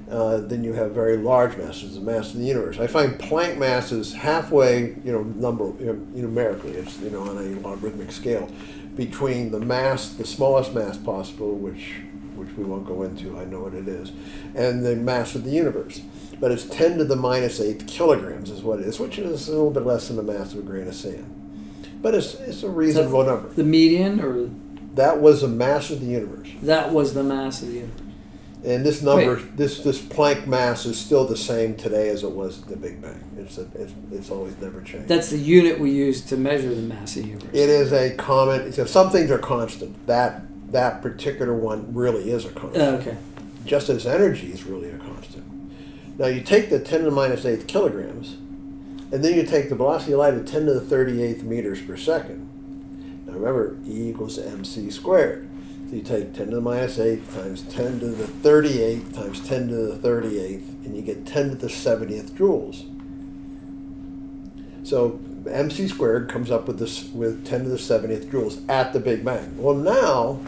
then you have very large masses, the mass of the universe. I find Planck mass is halfway, numerically, it's on a logarithmic scale, between the smallest mass possible, which we won't go into, I know what it is, and the mass of the universe. But it's 10 to the minus 8 kilograms is what it is, which is a little bit less than the mass of a grain of sand. But it's a reasonable number. The median, or? That was the mass of the universe. That was the mass of the universe. And this number, this Planck mass is still the same today as it was at the Big Bang. It's always never changed. That's the unit we use to measure the mass of the universe. It is a common. Some things are constant. That particular one really is a constant. Okay. Just as energy is really a constant. Now you take the 10 to the minus 8 kilograms, and then you take the velocity of light at 10 to the 38th meters per second. Now remember, E equals mc squared. So you take 10 to the minus 8 times 10 to the 38th times 10 to the 38th, and you get 10 to the 70th joules. So mc squared comes up with 10 to the 70th joules at the Big Bang. Well, now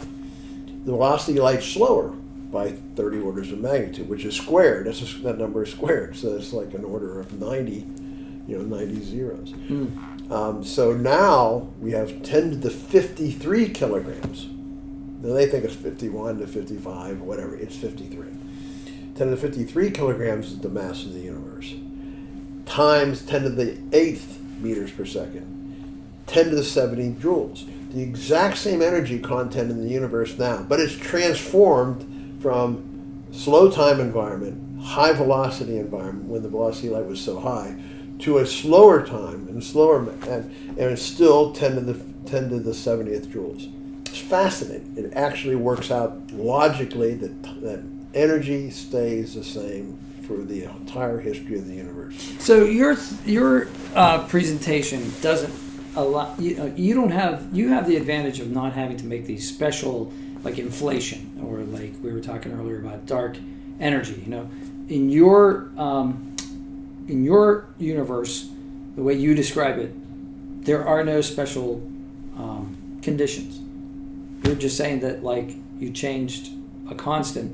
the velocity of light is slower by 30 orders of magnitude, which is squared. That number is squared, so it's like an order of 90, 90 zeros. So now we have 10 to the 53 kilograms. Now they think it's 51 to 55, whatever. It's 53. 10 to the 53 kilograms is the mass of the universe. Times 10 to the 8th meters per second. 10 to the 70 joules. The exact same energy content in the universe now, but it's transformed from slow time environment, high velocity environment when the velocity of light was so high, to a slower time and it's still 10 to the 70th joules. It's fascinating. It actually works out logically that energy stays the same for the entire history of the universe. So your presentation doesn't allow you have the advantage of not having to make these special, like inflation, or like we were talking earlier about dark energy. In your universe, the way you describe it, there are no special conditions. You're just saying that like you changed a constant,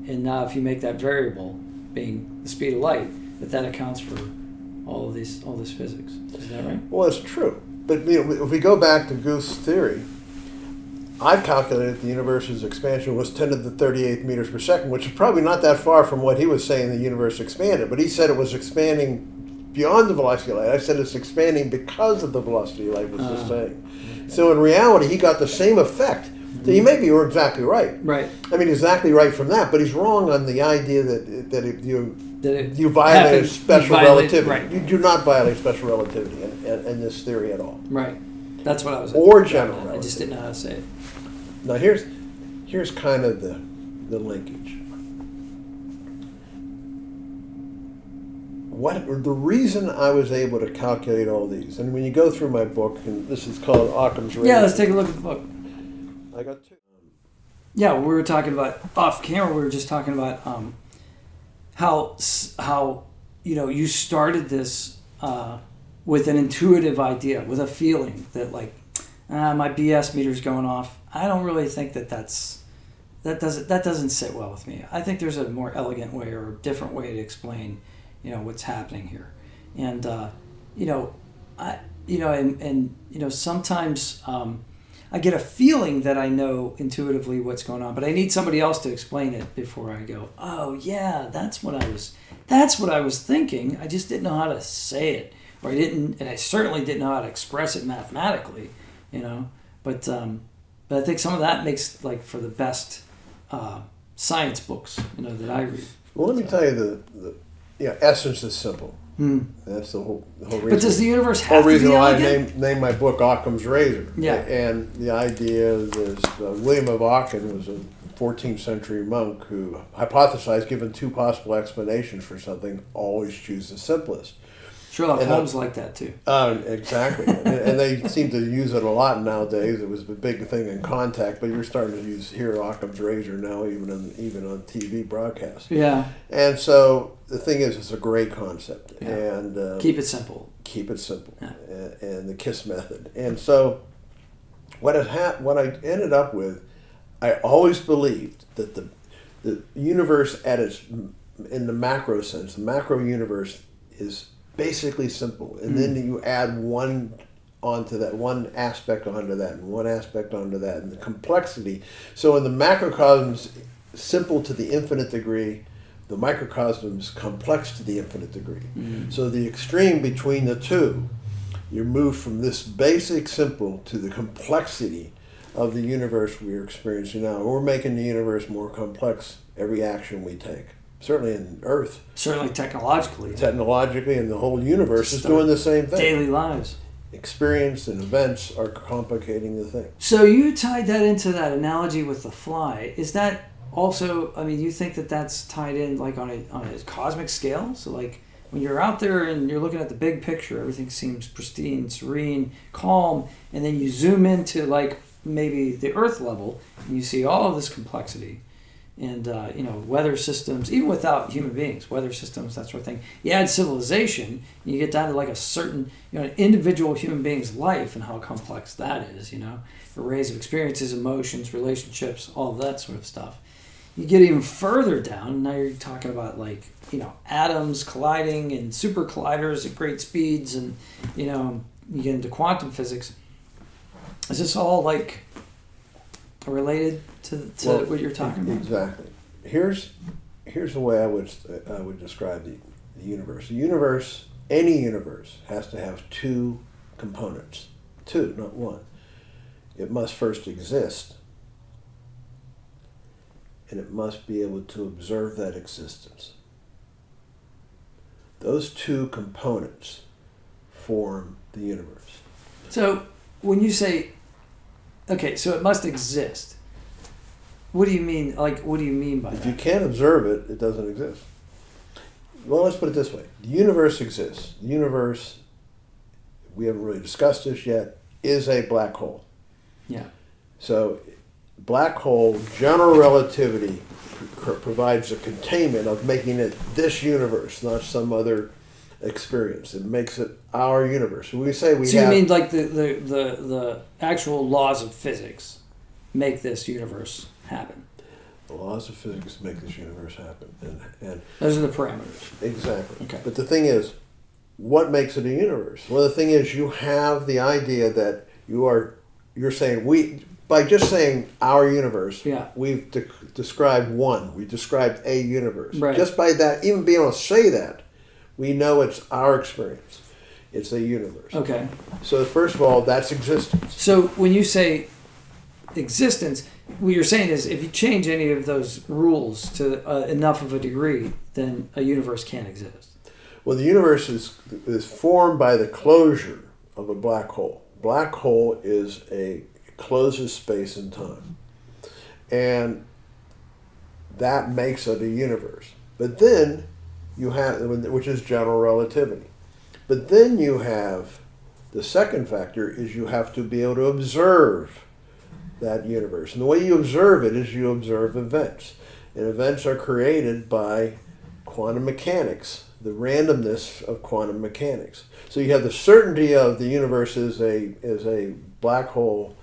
and now if you make that variable being the speed of light, that accounts for all this physics. Is that right? Well, it's true. But if we go back to Guth's theory, I've calculated the universe's expansion was 10 to the 38th meters per second, which is probably not that far from what he was saying the universe expanded. But he said it was expanding beyond the velocity of light. I said it's expanding because of the velocity of light was the same. So in reality, he got the same effect. So you may be exactly right. Right. I mean, exactly right from that, but he's wrong on the idea that you violate special relativity. Right. You do not violate special relativity in this theory at all. Right. That's what I was. Or general relativity. I just didn't know how to say it. Now here's kind of the linkage. The reason I was able to calculate all these, and when you go through my book, and this is called Occam's razor. Yeah, let's take a look at the book. I got two. Yeah, we were talking about off camera. We were just talking about how you started this with an intuitive idea, with a feeling that like my BS meter's going off. I don't really think that doesn't sit well with me. I think there's a more elegant way or a different way to explain what's happening here, and sometimes. I get a feeling that I know intuitively what's going on, but I need somebody else to explain it before I go, oh yeah, that's what I was thinking. I just didn't know how to say it, or and I certainly didn't know how to express it mathematically, But I think some of that makes like for the best science books, that I read. Well, let me tell you the essence is simple. That's the whole reason. But does the universe have to be reason why elegant? I named my book Occam's Razor. Yeah. And the idea is William of Ockham was a 14th century monk who hypothesized, given two possible explanations for something, always choose the simplest. Sherlock Holmes like that too. Exactly. and they seem to use it a lot nowadays. It was a big thing in Contact, but you're starting to hear Occam's Razor now, even on TV broadcasts. Yeah. And so the thing is, it's a great concept. Yeah. And keep it simple. Keep it simple. Yeah. And the KISS method. And so what I ended up with, I always believed that the universe in the macro sense, the macro universe is basically simple, and then you add one aspect onto that, and one aspect onto that, and the complexity. So in the macrocosmos, simple to the infinite degree, the microcosmos complex to the infinite degree. So the extreme between the two, you move from this basic simple to the complexity of the universe we're experiencing now. We're making the universe more complex every action we take. Certainly in Earth. Certainly technologically. Technologically, and the whole universe is doing the same thing. Daily lives. Experience and events are complicating the thing. So you tied that into that analogy with the fly. Is that also, you think that that's tied in like on a cosmic scale? So like when you're out there and you're looking at the big picture, everything seems pristine, serene, calm, and then you zoom into like maybe the Earth level and you see all of this complexity. And, weather systems, even without human beings, weather systems, that sort of thing. You add civilization, you get down to like a certain, an individual human being's life and how complex that is, arrays of experiences, emotions, relationships, all of that sort of stuff. You get even further down, now you're talking about like, atoms colliding and super colliders at great speeds, and, you get into quantum physics. Is this all like related to what you're talking about? Exactly. Here's the way I would describe the universe. The universe, any universe, has to have two components. Two, not one. It must first exist, and it must be able to observe that existence. Those two components form the universe. So when you say, okay, so it must exist, what do you mean? Like, what do you mean by that? If you can't observe it, it doesn't exist. Well, let's put it this way. The universe exists. The universe, we haven't really discussed this yet, is a black hole. Yeah. So black hole, general relativity provides a containment of making it this universe, not some other experience. It makes it our universe. When we say we so have... you mean like the actual laws of physics make this universe happen? The laws of physics make this universe happen. And those are the parameters. Exactly. Okay. But the thing is, what makes it a universe? Well, the thing is, you have the idea that you're saying by just saying our universe, yeah. we've described one. We described a universe. Right. Just by that, even being able to say that, we know it's our experience. It's a universe. Okay. So first of all, that's existence. So when you say existence, what you're saying is if you change any of those rules to enough of a degree, then a universe can't exist. Well, the universe is formed by the closure of a black hole. Black hole closes space and time. And that makes it a universe. But then you have, which is general relativity. But then you have, the second factor is you have to be able to observe that universe. And the way you observe it is you observe events. And events are created by quantum mechanics, the randomness of quantum mechanics. So you have the certainty of the universe is a black hole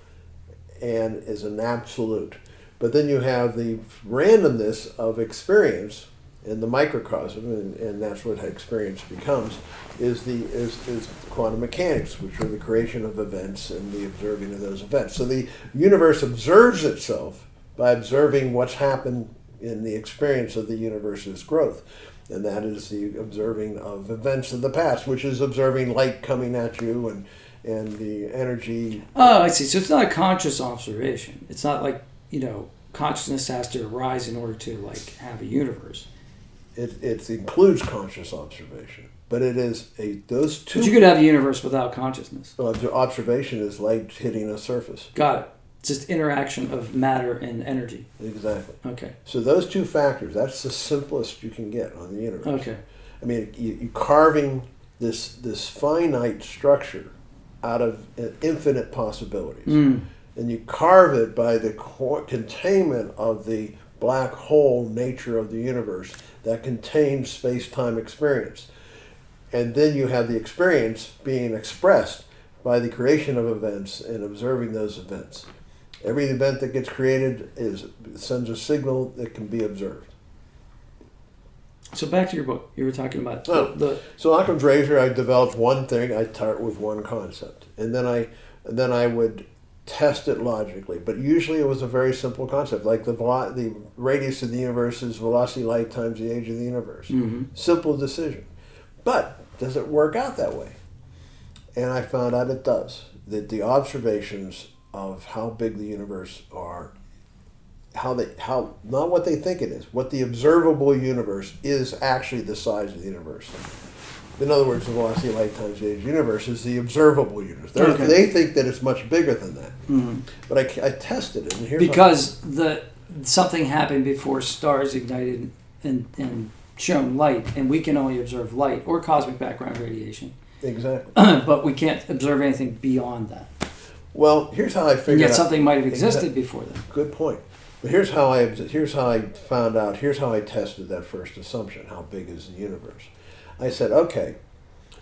and is an absolute. But then you have the randomness of experience in the microcosm, and that's what experience becomes, is quantum mechanics, which are the creation of events and the observing of those events. So the universe observes itself by observing what's happened in the experience of the universe's growth. And that is the observing of events of the past, which is observing light coming at you and the energy. Oh, I see. So it's not a conscious observation. It's not like, consciousness has to arise in order to have a universe. It includes conscious observation, but it is those two. But you could have a universe without consciousness. Observation is light hitting a surface. Got it. It's just interaction of matter and energy. Exactly. Okay. So those two factors, that's the simplest you can get on the universe. Okay. I mean, you carving this finite structure out of infinite possibilities. And you carve it by the containment of the black hole nature of the universe that contains space-time experience. And then you have the experience being expressed by the creation of events and observing those events. Every event that gets created sends a signal that can be observed. So back to your book. You were talking about So Occam's razor, I developed one thing. I start with one concept. And then I would test it logically. But usually it was a very simple concept, like the radius of the universe is velocity light times the age of the universe. Mm-hmm. Simple decision. But does it work out that way? And I found out it does. That the observations of how big the universe are, how not what they think it is, what the observable universe is actually the size of the universe. In other words, the velocity of light times the age of the universe is the observable universe. Okay. They think that it's much bigger than that. Mm-hmm. But I tested it, and here's because something happened before stars ignited and shone light, and we can only observe light or cosmic background radiation. Exactly. But we can't observe anything beyond that. Well, here's how I figured. And yet out. something might have existed before then. Good point. But here's how I found out. Here's how I tested that first assumption: how big is the universe? I said, okay,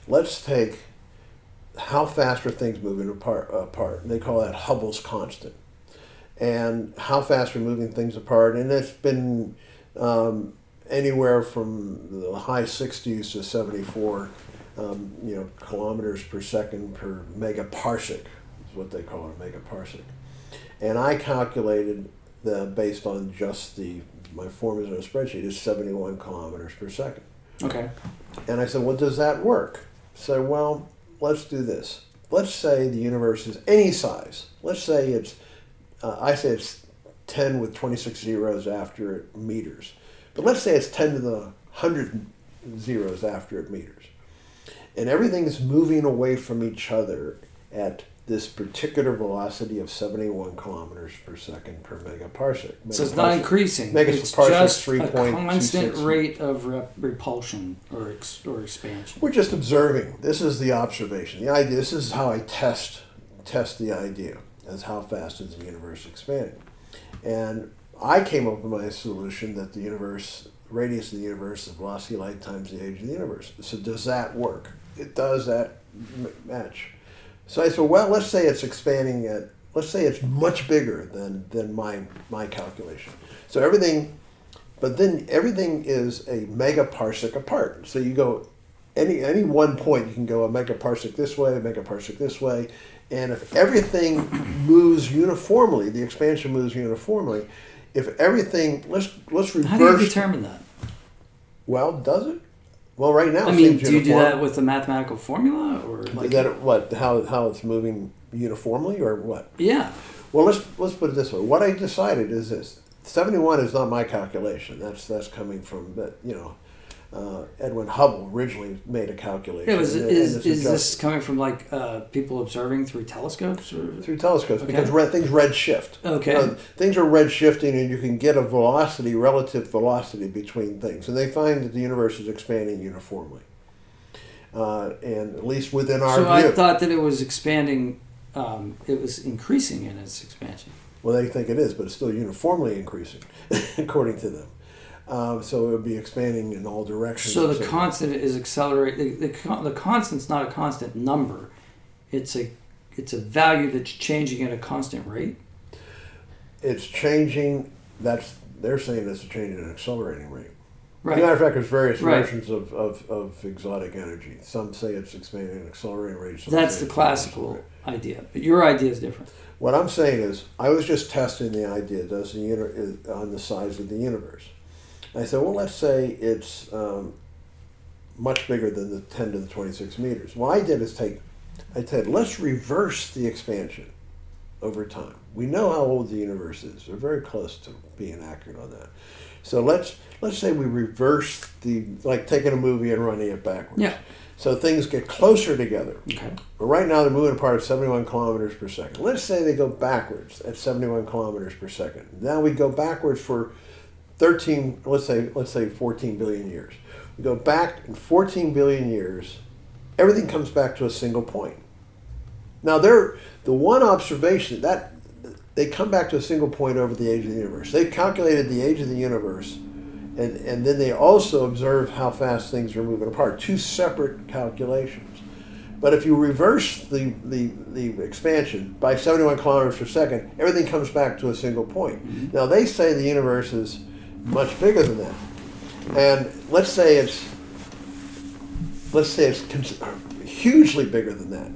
let's take how fast are things moving apart. And they call that Hubble's constant. And how fast are moving things apart? And it's been anywhere from the high 60s to 74, kilometers per second per megaparsec is what they call it, megaparsec. And I calculated based on just my formulas in a spreadsheet is 71 kilometers per second. Okay. And I said, well, does that work? So, well, let's do this. Let's say the universe is any size. Let's say I say it's 10 with 26 zeros after it meters. But let's say it's 10 to the 100 zeros after it meters. And everything is moving away from each other at this particular velocity of 71 kilometers per second per megaparsec. So it's not increasing. It's just a constant rate of repulsion or expansion. We're just observing. This is the observation. The idea. This is how I test the idea as how fast is the universe expanding. And I came up with my solution that the radius of the universe is velocity of light times the age of the universe. So does that work? It does that match. So I said, well, let's say it's expanding let's say it's much bigger than my calculation. So everything is a megaparsec apart. So you go, any one point, you can go a megaparsec this way, a megaparsec this way, and if everything moves uniformly, the expansion moves uniformly, if everything, let's reverse. How do you determine that? Well, does it? Well, right now, I mean, do you do that with a mathematical formula, or like how it's moving uniformly, or what? Yeah. Well, let's put it this way. What I decided is this: 71 is not my calculation. That's coming from Edwin Hubble originally made a calculation. Yeah, is this coming from like people observing through telescopes? Through telescopes, okay. Because things redshift. Okay. Things are redshifting, and you can get a relative velocity between things. And they find that the universe is expanding uniformly. And at least within our view. So I thought that it was expanding, it was increasing in its expansion. Well, they think it is, but it's still uniformly increasing, according to them. So it would be expanding in all directions. So the constant is accelerating. The constant's not a constant number. It's a value that's changing at a constant rate. It's changing. They're saying it's a change in an accelerating rate. Right. As a matter of fact, there's various versions of exotic energy. Some say it's expanding at an accelerating rate. That's the classical idea, but your idea is different. What I'm saying is, I was just testing the idea. On the size of the universe? I said, well, let's say it's much bigger than the 10 to the 26 meters. What I did is let's reverse the expansion over time. We know how old the universe is. We're very close to being accurate on that. So let's say we reverse like taking a movie and running it backwards. Yeah. So things get closer together. Okay. But right now they're moving apart at 71 kilometers per second. Let's say they go backwards at 71 kilometers per second. Now we go backwards for let's say 14 billion years. We go back in 14 billion years, everything comes back to a single point. Now the one observation that they come back to a single point over the age of the universe. They've calculated the age of the universe, and then they also observe how fast things are moving apart. Two separate calculations. But if you reverse the expansion by 71 kilometers per second, everything comes back to a single point. Mm-hmm. Now they say the universe is much bigger than that, and let's say it's hugely bigger than that,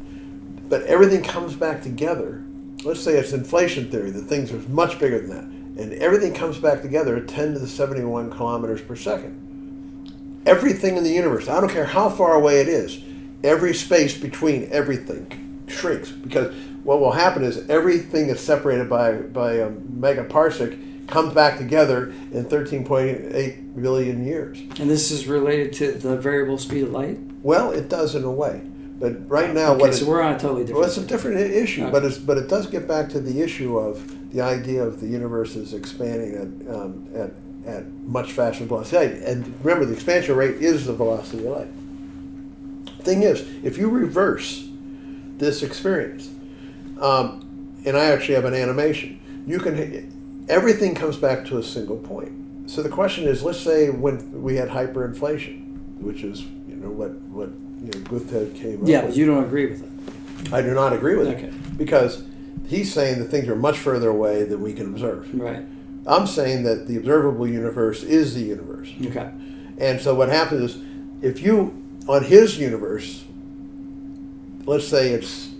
but everything comes back together. Let's say it's inflation theory, that things are much bigger than that, and everything comes back together at 10 to the 71 kilometers per second. Everything in the universe, I don't care how far away it is, every space between everything shrinks, because what will happen is everything that's separated by a megaparsec comes back together in 13.8 billion years. And this is related to the variable speed of light? Well, it does in a way. But right now, so we're on a totally different. Well, it's a different issue, okay. but it does get back to the issue of the idea of the universe is expanding at much faster velocity. And remember, the expansion rate is the velocity of light. Thing is, if you reverse this experience, and I actually have an animation, everything comes back to a single point. So the question is, let's say when we had hyperinflation, which is what Guth came up with. But you don't agree with it. I do not agree with okay. it, because he's saying that things are much further away than we can observe. Right. I'm saying that the observable universe is the universe. Okay. And so what happens is, if you, on his universe, let's say it's,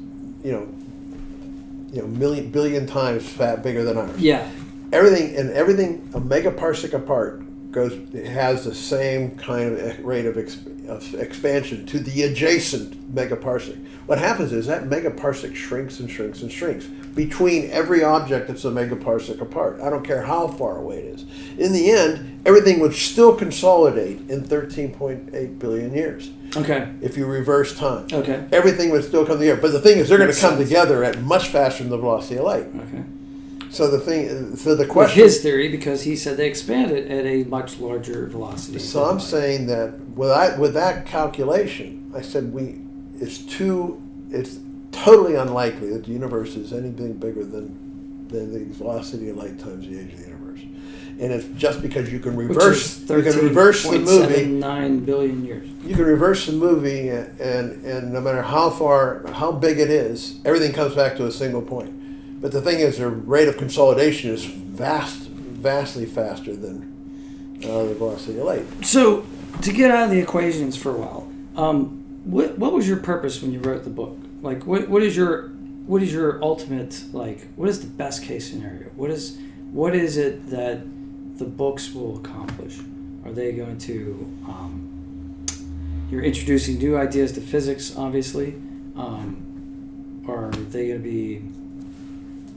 billion times bigger than ours. Yeah. Everything a megaparsec apart has the same kind of rate of expansion to the adjacent megaparsec. What happens is that megaparsec shrinks and shrinks and shrinks between every object that's a megaparsec apart. I don't care how far away it is. In the end, everything would still consolidate in 13.8 billion years. Okay. If you reverse time. Okay. Everything would still come together. But the thing is, they're going to come sense. together at much faster than the velocity of light. Okay. So the With question... his theory, because he said they expanded at a much larger velocity. So I'm saying that with that calculation, I said it's totally unlikely that the universe is anything bigger than the velocity of light times the age of the universe. And it's just because you can reverse the movie. 9 billion years. You can reverse the movie, and no matter how big it is, everything comes back to a single point. But the thing is, the rate of consolidation is vastly faster than the velocity of light. So, to get out of the equations for a while, what was your purpose when you wrote the book? Like, what is your ultimate, like, what is the best case scenario? What is it that the books will accomplish? Are they going to, you're introducing new ideas to physics, obviously. Are they going to be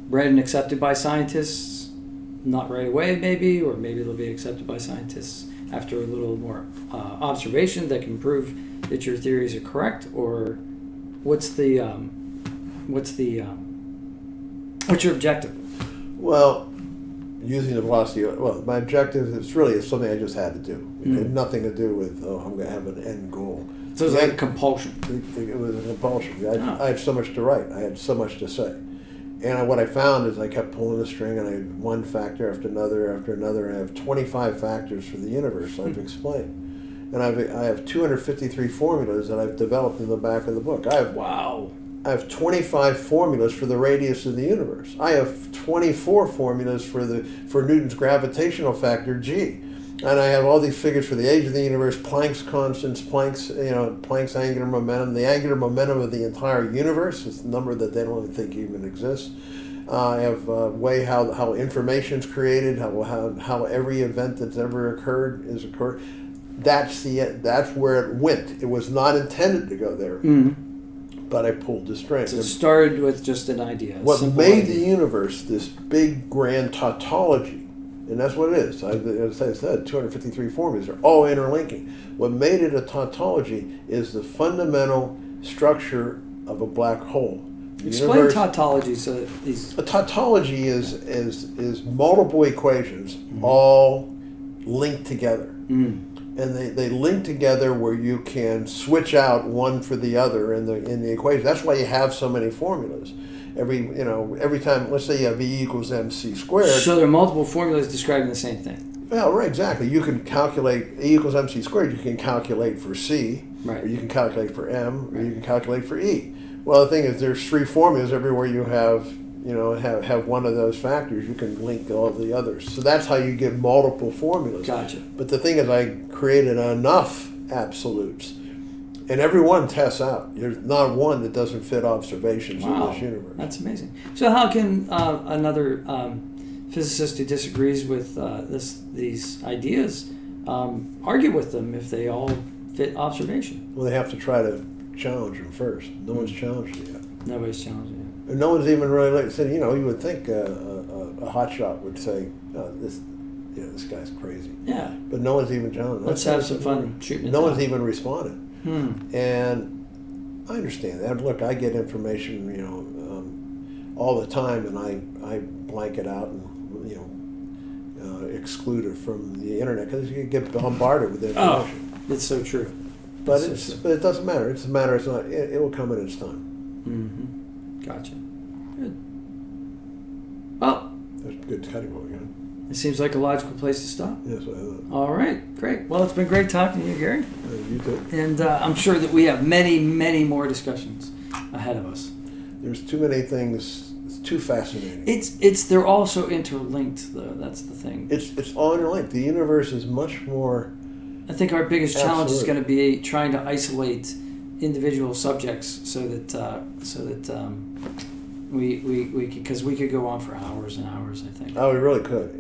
read and accepted by scientists? Not right away, maybe, or maybe they'll be accepted by scientists after a little more observation that can prove that your theories are correct. Or what's your objective? Well, using the velocity. Well, my objective is something I just had to do. It had nothing to do with I'm going to have an end goal. So it was like a compulsion. It was a compulsion. I had so much to write. I had so much to say. And what I found is I kept pulling the string, and I had one factor after another, and I have 25 factors for the universe I've explained. And I have 253 formulas that I've developed in the back of the book. I have 25 formulas for the radius of the universe. I have 24 formulas for Newton's gravitational factor, G. And I have all these figures for the age of the universe, Planck's constants, Planck's angular momentum, the angular momentum of the entire universe. It's a number that they don't even think even exists. I have how information is created, how every event that's ever occurred is occurred. That's where it went. It was not intended to go there, but I pulled the string. So it started with just an idea. What made the universe this big grand tautology? And that's what it is. As I said, 253 formulas are all interlinking. What made it a tautology is the fundamental structure of a black hole. Explain tautology. A tautology is multiple equations all linked together. And they link together where you can switch out one for the other in the equation. That's why you have so many formulas. Every time, let's say you have E equals mc squared. So there are multiple formulas describing the same thing. Well, right, exactly. You can calculate E equals mc squared. You can calculate for C, right. Or you can calculate for M, or you can calculate for E. Well, the thing is, there's three formulas everywhere you have one of those factors. You can link all the others. So that's how you get multiple formulas. Gotcha. But the thing is, I created enough absolutes. And every one tests out. There's not one that doesn't fit observations in this universe. That's amazing. So how can another physicist who disagrees with these ideas argue with them if they all fit observation? Well, they have to try to challenge them first. No one's challenged it yet. Nobody's challenged it yet. And no one's even really said, you would think a hotshot would say, this guy's crazy. Yeah. But no one's even challenged. Let's have some fun shooting it No down. one's even responded. And I understand that. Look, I get information, all the time, and I blank it out and exclude it from the internet because you get bombarded with information. Oh, it's so true. But it doesn't matter. It's a matter. It's not. It will come in its time. Gotcha. Good. Well, that's good cutting board, it seems like a logical place to stop. Yes, I thought. All right, great. Well, it's been great talking to you, Gary. You too. And I'm sure that we have many, many more discussions ahead of us. There's too many things. It's too fascinating. They're also interlinked, though. That's the thing. It's all interlinked. The universe is much more. I think our biggest challenge is going to be trying to isolate individual subjects so that Because we could go on for hours and hours, I think. Oh, we really could.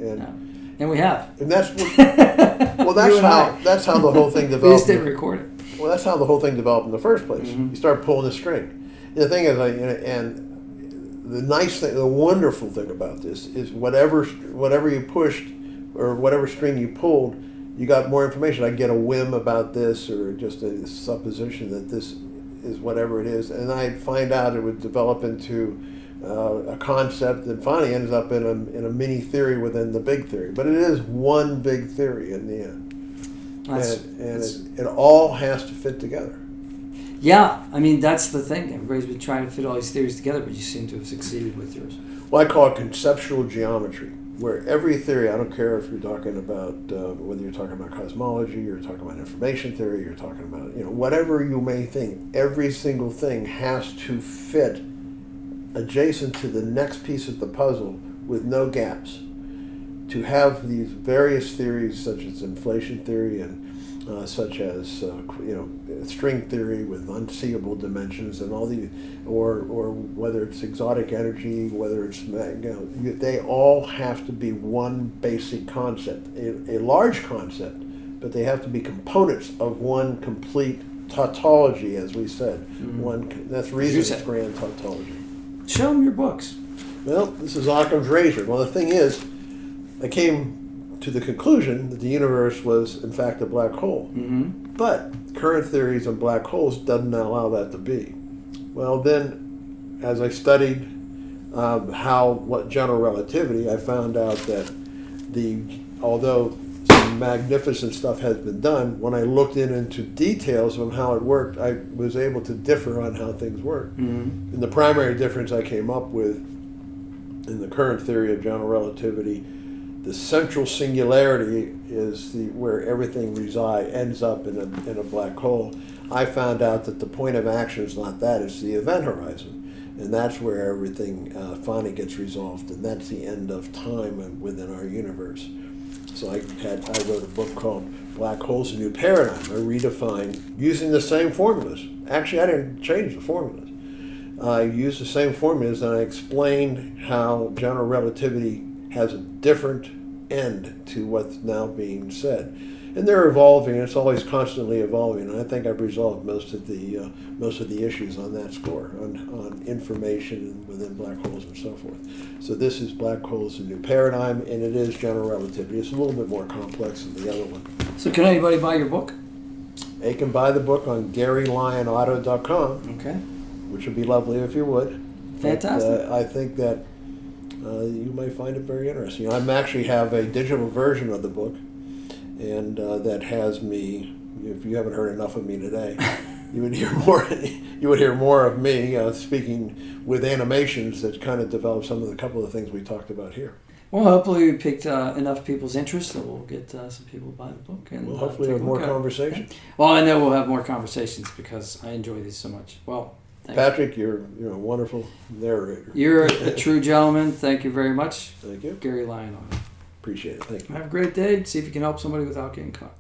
And we have. And that's that's how the whole thing developed. We just didn't record it. Well, that's how the whole thing developed in the first place. Mm-hmm. You start pulling the string. And the thing is, and the nice thing, the wonderful thing about this is whatever you pushed or whatever string you pulled, you got more information. I get a whim about this or just a supposition that this is whatever it is, and I'd find out it would develop into a concept that finally ends up in a mini theory within the big theory. But it is one big theory in the end. It all has to fit together. Yeah, I mean, that's the thing. Everybody's been trying to fit all these theories together, but you seem to have succeeded with yours. Well, I call it conceptual geometry, where every theory, I don't care if you're talking about, whether you're talking about cosmology, you're talking about information theory, you're talking about, whatever you may think, every single thing has to fit adjacent to the next piece of the puzzle with no gaps. To have these various theories, such as inflation theory and such as string theory with unseeable dimensions and all the, or whether it's exotic energy, whether it's they all have to be one basic concept, a large concept, but they have to be components of one complete tautology, as we said. Mm-hmm. That's the reason it's grand tautology. Show them your books. Well, this is Occam's razor. Well, the thing is, I came to the conclusion that the universe was, in fact, a black hole. Mm-hmm. But current theories on black holes doesn't allow that to be. Well, then, as I studied what general relativity, I found out that although some magnificent stuff has been done, when I looked into details on how it worked, I was able to differ on how things work. Mm-hmm. And the primary difference I came up with in the current theory of general relativity, the central singularity is where everything ends up in a black hole. I found out that the point of action is not that, it's the event horizon. And that's where everything finally gets resolved, and that's the end of time within our universe. So I wrote a book called Black Holes, A New Paradigm. I redefined using the same formulas. Actually, I didn't change the formulas. I used the same formulas, and I explained how general relativity has a different end to what's now being said. And they're evolving, and it's always constantly evolving. And I think I've resolved most of the issues on that score, on information within black holes and so forth. So this is Black Holes, A New Paradigm, and it is general relativity. It's a little bit more complex than the other one. So can anybody buy your book? They can buy the book on GaryLyonAuto.com. Okay. Which would be lovely if you would. Fantastic. But, I think that you may find it very interesting. I actually have a digital version of the book, and that has me. If you haven't heard enough of me today, you would hear more. You would hear more of me speaking with animations that kind of develop a couple of the things we talked about here. Well, hopefully we picked enough people's interest that we'll get some people to buy the book. And we'll hopefully have more conversation. Okay. Well, I know we'll have more conversations because I enjoy these so much. Well, thanks. Patrick, you're a wonderful narrator. You're a true gentleman. Thank you very much. Thank you. Gary Lyon. Appreciate it. Thank you. Have a great day. See if you can help somebody without getting caught.